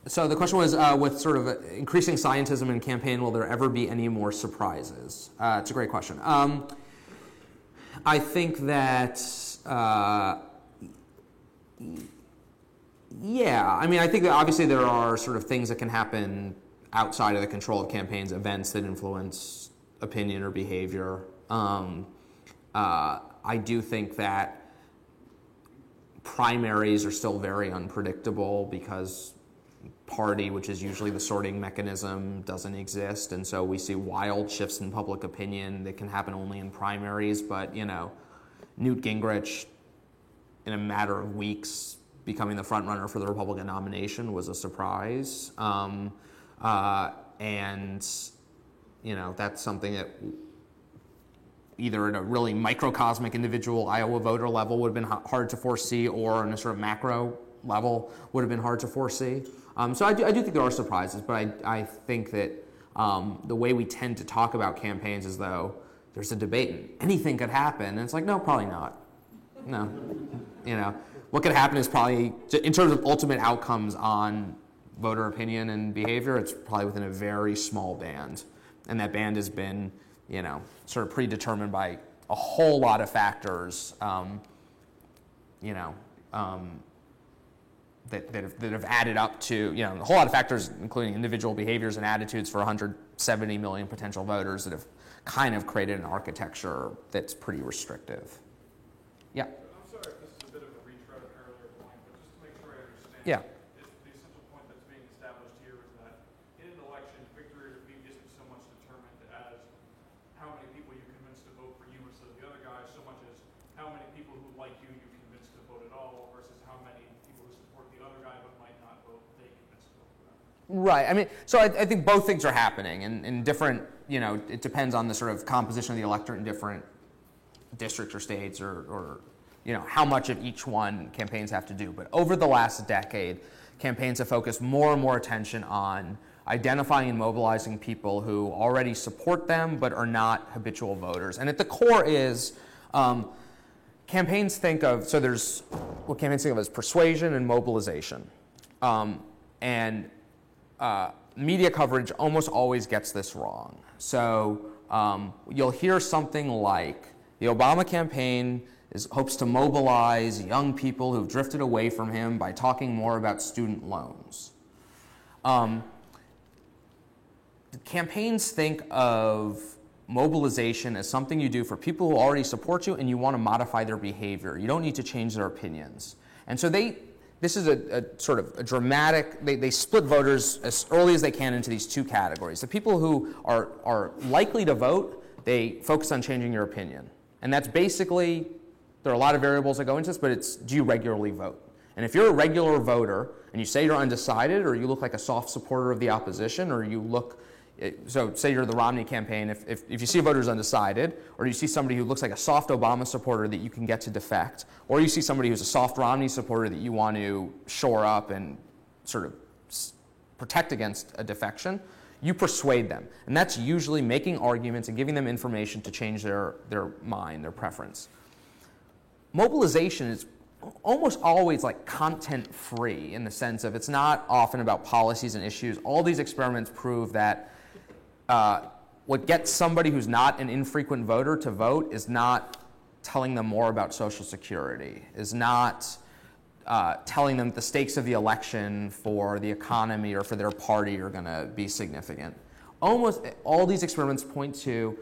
So the question was, with sort of increasing scientism in campaign, will there ever be any more surprises? It's a great question. I think that, yeah. I mean, I think that obviously there are sort of things that can happen outside of the control of campaigns, events that influence opinion or behavior. I do think that primaries are still very unpredictable because party, which is usually the sorting mechanism, doesn't exist, and so we see wild shifts in public opinion that can happen only in primaries. But you know, Newt Gingrich, in a matter of weeks, becoming the front runner for the Republican nomination was a surprise, and you know, that's something that either at a really microcosmic individual Iowa voter level would have been hard to foresee, or on a sort of macro level would have been hard to foresee. So I do think there are surprises, but I think that the way we tend to talk about campaigns is though there's a debate and anything could happen, and it's like, no, probably not. No. You know, what could happen is probably, in terms of ultimate outcomes on voter opinion and behavior, it's probably within a very small band. And that band has been, you know, sort of predetermined by a whole lot of factors, you know, that have added up to, you know, a whole lot of factors, including individual behaviors and attitudes for 170 million potential voters that have kind of created an architecture that's pretty restrictive. Yeah. I'm sorry if this is a bit of a retread of an earlier point, but just to make sure I understand. Yeah. The essential point that's being established here is that in an election, victory or defeat isn't so much determined as how many people you convince to vote for you instead of the other guy, so much as how many people who like you convince to vote at all, versus how many people who support the other guy but might not vote, they convince to vote for them. Right. I mean, so I think both things are happening, and in different, you know, it depends on the sort of composition of the electorate in different districts or states, or you know, how much of each one campaigns have to do. But over the last decade, campaigns have focused more and more attention on identifying and mobilizing people who already support them but are not habitual voters. And at the core is campaigns think of, so there's what campaigns think of as persuasion and mobilization. And media coverage almost always gets this wrong. So you'll hear something like, the Obama campaign hopes to mobilize young people who've drifted away from him by talking more about student loans. Campaigns think of mobilization as something you do for people who already support you and you want to modify their behavior. You don't need to change their opinions. And so this is a sort of a dramatic, they split voters as early as they can into these two categories. The people who are likely to vote, they focus on changing your opinion. And that's basically, there are a lot of variables that go into this, but it's, do you regularly vote? And if you're a regular voter and you say you're undecided, or you look like a soft supporter of the opposition, or you look, so say you're the Romney campaign, if you see a voter who's undecided, or you see somebody who looks like a soft Obama supporter that you can get to defect, or you see somebody who's a soft Romney supporter that you want to shore up and sort of protect against a defection, you persuade them. And that's usually making arguments and giving them information to change their mind, their preference. Mobilization is almost always like content free, in the sense of it's not often about policies and issues. All these experiments prove that what gets somebody who's not an infrequent voter to vote is not telling them more about Social Security, is not telling them the stakes of the election for the economy or for their party are going to be significant. Almost all these experiments point to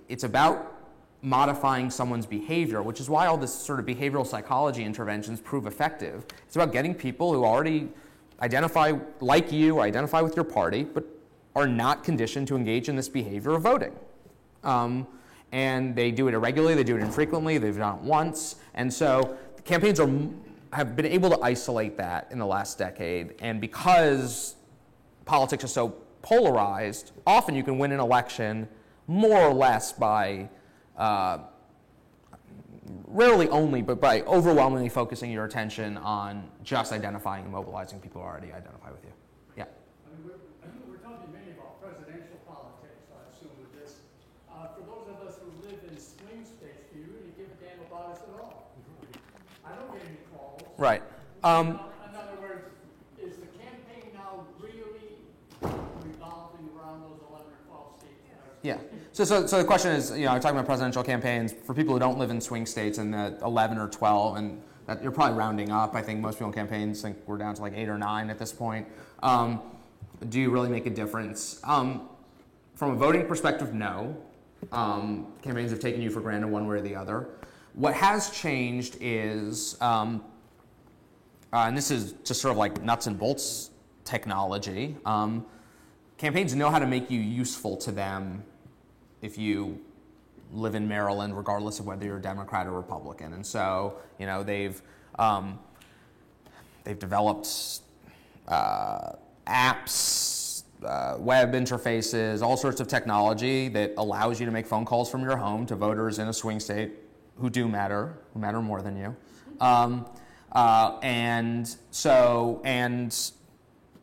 it's about modifying someone's behavior, which is why all this sort of behavioral psychology interventions prove effective. It's about getting people who already identify like you or identify with your party, but are not conditioned to engage in this behavior of voting. And they do it irregularly, they do it infrequently, they've done it once. And so campaigns have been able to isolate that in the last decade. And because politics is so polarized, often you can win an election more or less by, rarely only, but by overwhelmingly focusing your attention on just identifying and mobilizing people who already identify with you. Yeah. I mean, we're talking mainly about presidential politics, I assume, with this. For those of us who live in swing states, do you really give a damn about us at all? I don't get any calls. Right. In other words, is the campaign now really revolving around those 11 or 12 states? Yeah. So the question is, you know, I'm talking about presidential campaigns for people who don't live in swing states in the 11 or 12, and that you're probably rounding up. I think most people in campaigns think we're down to like 8 or 9 at this point. Do you really make a difference? From a voting perspective, no. Campaigns have taken you for granted one way or the other. What has changed is, and this is just sort of like nuts and bolts technology, campaigns know how to make you useful to them if you live in Maryland, regardless of whether you're a Democrat or Republican. And so, you know, they've developed apps, web interfaces, all sorts of technology that allows you to make phone calls from your home to voters in a swing state who matter more than you.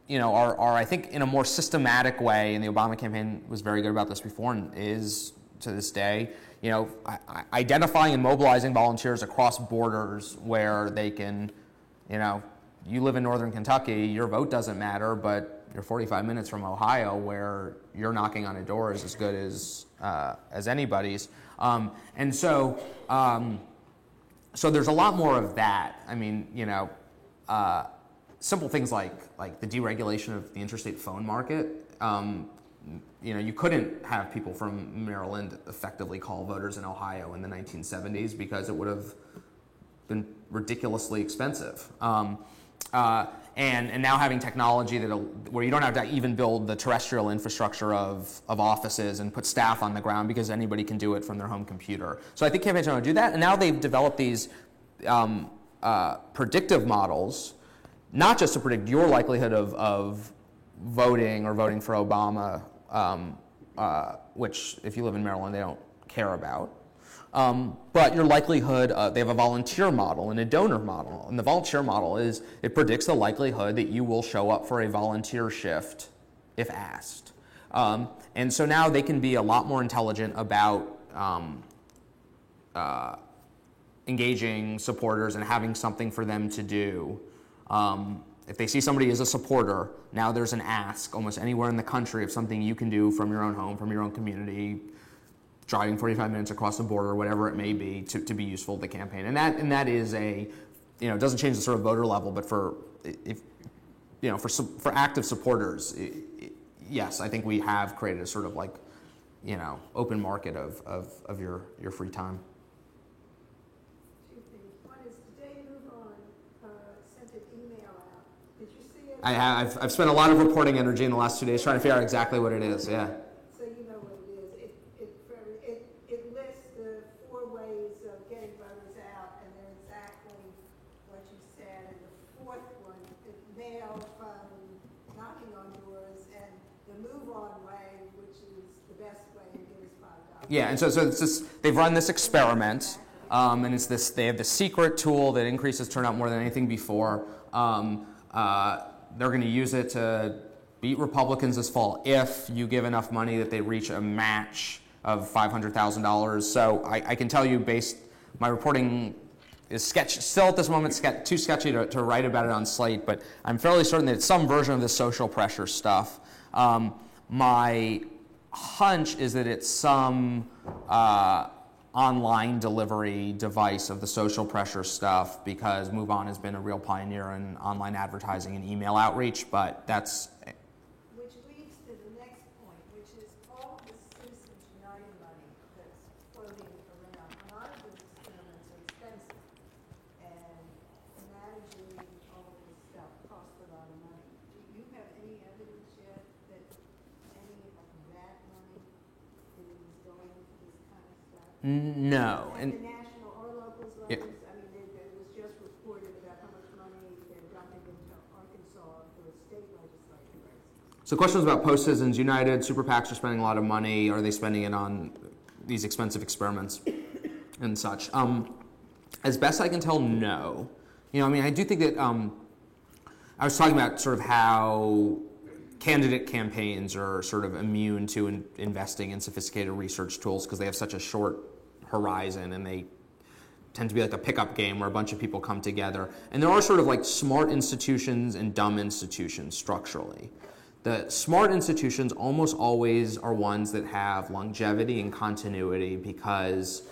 You know, are I think in a more systematic way, and the Obama campaign was very good about this before and is to this day, you know, identifying and mobilizing volunteers across borders where they can, you know, you live in northern Kentucky, your vote doesn't matter, but you're 45 minutes from Ohio where you're knocking on a door is as good as anybody's. So there's a lot more of that. I mean, you know, simple things like the deregulation of the interstate phone market. You know, you couldn't have people from Maryland effectively call voters in Ohio in the 1970s because it would have been ridiculously expensive. And now having technology where you don't have to even build the terrestrial infrastructure of offices and put staff on the ground because anybody can do it from their home computer. So I think campaigns are going to do that. And now they've developed these predictive models, not just to predict your likelihood of voting or voting for Obama, which if you live in Maryland, they don't care about. But your likelihood, they have a volunteer model and a donor model. And the volunteer model it predicts the likelihood that you will show up for a volunteer shift if asked. And so now they can be a lot more intelligent about engaging supporters and having something for them to do. If they see somebody as a supporter, now there's an ask almost anywhere in the country of something you can do from your own home, from your own community, driving 45 minutes across the border, whatever it may be, to be useful to the campaign. And that is it doesn't change the sort of voter level, but for active supporters, yes, I think we have created a sort of like, you know, open market of your free time. Two things. One is today MoveOn sent an email out. Did you see it? I have. I've spent a lot of reporting energy in the last 2 days trying to figure out exactly what it is. Yeah. So you know what it is. It lists the 4 ways of getting voters out, and they're exactly what you said. And the 4th one, the mail, phone, knocking on doors, and the MoveOn way, which is the best way to give us $5. Yeah, and so it's this, they've run this experiment, and it's this. They have the secret tool that increases turnout more than anything before. They're going to use it to beat Republicans this fall if you give enough money that they reach a match of $500,000. So I can tell you, my reporting is still at this moment too sketchy to write about it on Slate, but I'm fairly certain that it's some version of the social pressure stuff. My hunch is that it's some online delivery device of the social pressure stuff, because MoveOn has been a real pioneer in online advertising and email outreach, but that's... Which leads to the next point, which is all the Citizens United money that's floating around. A lot of those experiments are expensive, and managing all of this stuff costs a lot of money. Do you have any evidence yet that any No. Like And the national or locals Yeah. letters, I mean, there was just reported about how much money they're dumping into Arkansas for the state legislature. so questions about Post Citizens United, super PACs are spending a lot of money. Are they spending it on these expensive experiments and such? As best I can tell, no. I mean, I do think that I was talking about sort of how candidate campaigns are sort of immune to investing in sophisticated research tools because they have such a short horizon and they tend to be like a pickup game where a bunch of people come together. And there are sort of like smart institutions and dumb institutions structurally. The smart institutions almost always are ones that have longevity and continuity because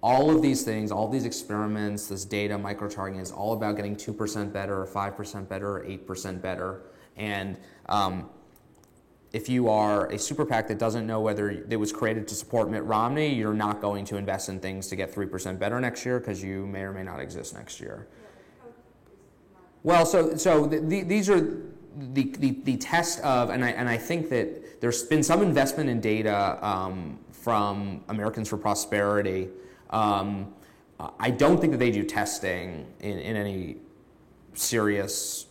all of these things, all of these experiments, this data, micro-targeting is all about getting 2% better or 5% better or 8% better. And if you are a super PAC that doesn't know whether it was created to support Mitt Romney, you're not going to invest in things to get 3% better next year because you may or may not exist next year. Well, these are the test of, and I think that there's been some investment in data from Americans for Prosperity. I don't think that they do testing in any serious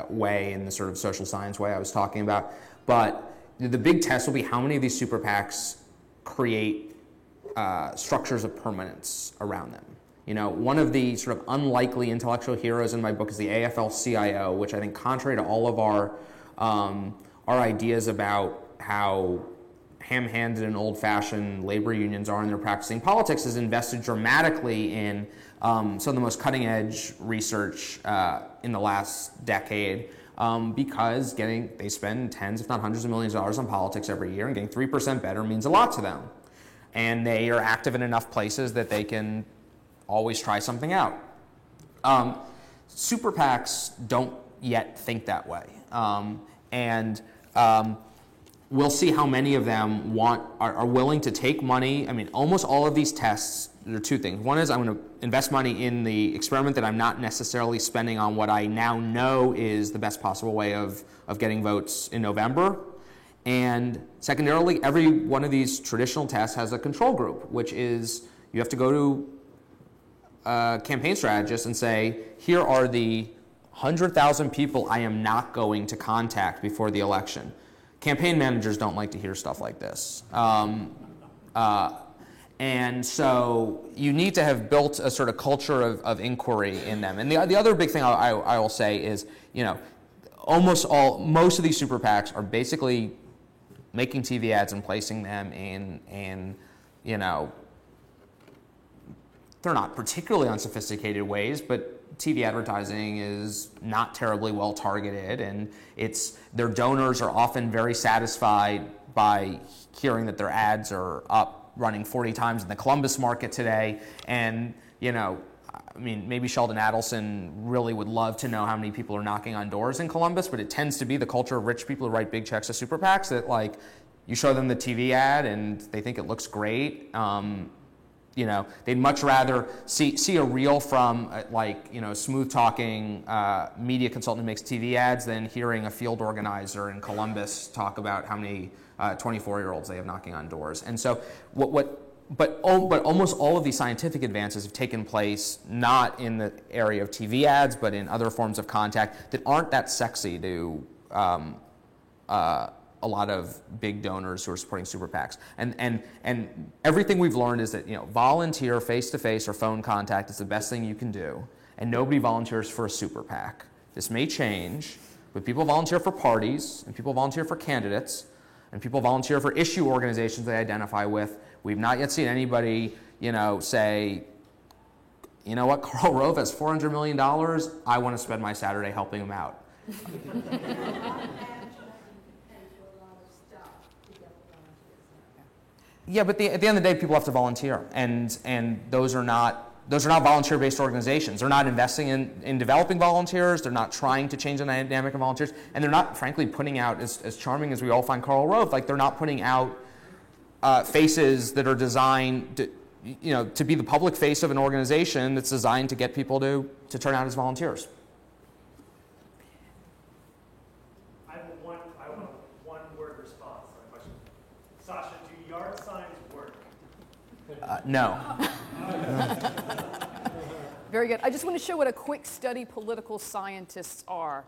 way, in the sort of social science way I was talking about. But the big test will be how many of these super PACs create structures of permanence around them. One of the sort of unlikely intellectual heroes in my book is the AFL-CIO, which I think, contrary to all of our ideas about how ham-handed and old-fashioned labor unions are in their practicing politics, has invested dramatically in some of the most cutting-edge research in the last decade because they spend tens, if not hundreds of millions of dollars on politics every year, and getting 3% better means a lot to them. And they are active in enough places that they can always try something out. Super PACs don't yet think that way. We'll see how many of them are willing to take money. I mean, almost all of these tests, there are two things. One is I'm going to invest money in the experiment that I'm not necessarily spending on what I now know is the best possible way of getting votes in November. And secondarily, every one of these traditional tests has a control group, which is you have to go to a campaign strategist and say, here are the 100,000 people I am not going to contact before the election. Campaign managers don't like to hear stuff like this. And so you need to have built a sort of culture of inquiry in them. And the other big thing I will say is, most of these super PACs are basically making TV ads and placing them in they're not particularly unsophisticated ways, but TV advertising is not terribly well targeted, and their donors are often very satisfied by hearing that their ads are up running 40 times in the Columbus market today. And maybe Sheldon Adelson really would love to know how many people are knocking on doors in Columbus, but it tends to be the culture of rich people who write big checks to super PACs that you show them the TV ad and they think it looks great. They'd much rather see a reel from smooth-talking media consultant who makes TV ads than hearing a field organizer in Columbus talk about how many 24-year-olds they have knocking on doors. And so, but almost all of these scientific advances have taken place not in the area of TV ads, but in other forms of contact that aren't that sexy to a lot of big donors who are supporting super PACs. And everything we've learned is that volunteer face-to-face or phone contact is the best thing you can do, and nobody volunteers for a super PAC. This may change, but people volunteer for parties, and people volunteer for candidates, and people volunteer for issue organizations they identify with. We've not yet seen anybody, say, you know what, Karl Rove has $400 million, I want to spend my Saturday helping him out. Yeah, but at the end of the day, people have to volunteer, and those are not volunteer-based organizations. They're not investing in developing volunteers. They're not trying to change the dynamic of volunteers, and they're not, frankly, putting out, as charming as we all find Karl Rove, they're not putting out faces that are designed to be the public face of an organization that's designed to get people to turn out as volunteers. I want a one-word response to that question. Sasha, do yard signs work? No. Very good. I just want to show what a quick study political scientists are.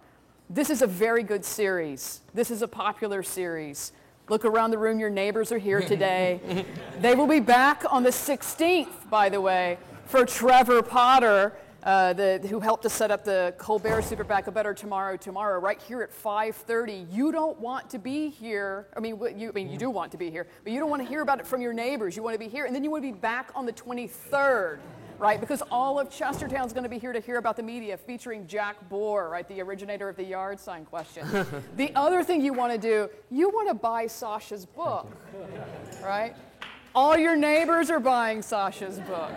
This is a very good series. This is a popular series. Look around the room, your neighbors are here today. They will be back on the 16th, by the way, for Trevor Potter, who helped to set up the Colbert Super PAC, A Better Tomorrow, right here at 5:30. You don't want to be here. You do want to be here, but you don't want to hear about it from your neighbors. You want to be here, and then you want to be back on the 23rd. Right, because all of Chestertown's going to be here to hear about the media, featuring Jack Bohr, right, the originator of the yard sign question. The other thing you want to do, you want to buy Sasha's book, right? All your neighbors are buying Sasha's book,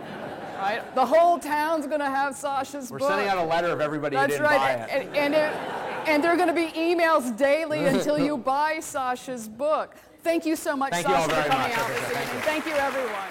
right? The whole town's going to have Sasha's book. We're sending out a letter of everybody who didn't buy it. And there are going to be emails daily until you buy Sasha's book. Thank you so much, Thank you all Sasha, for very coming much. out this evening. Thank you, everyone.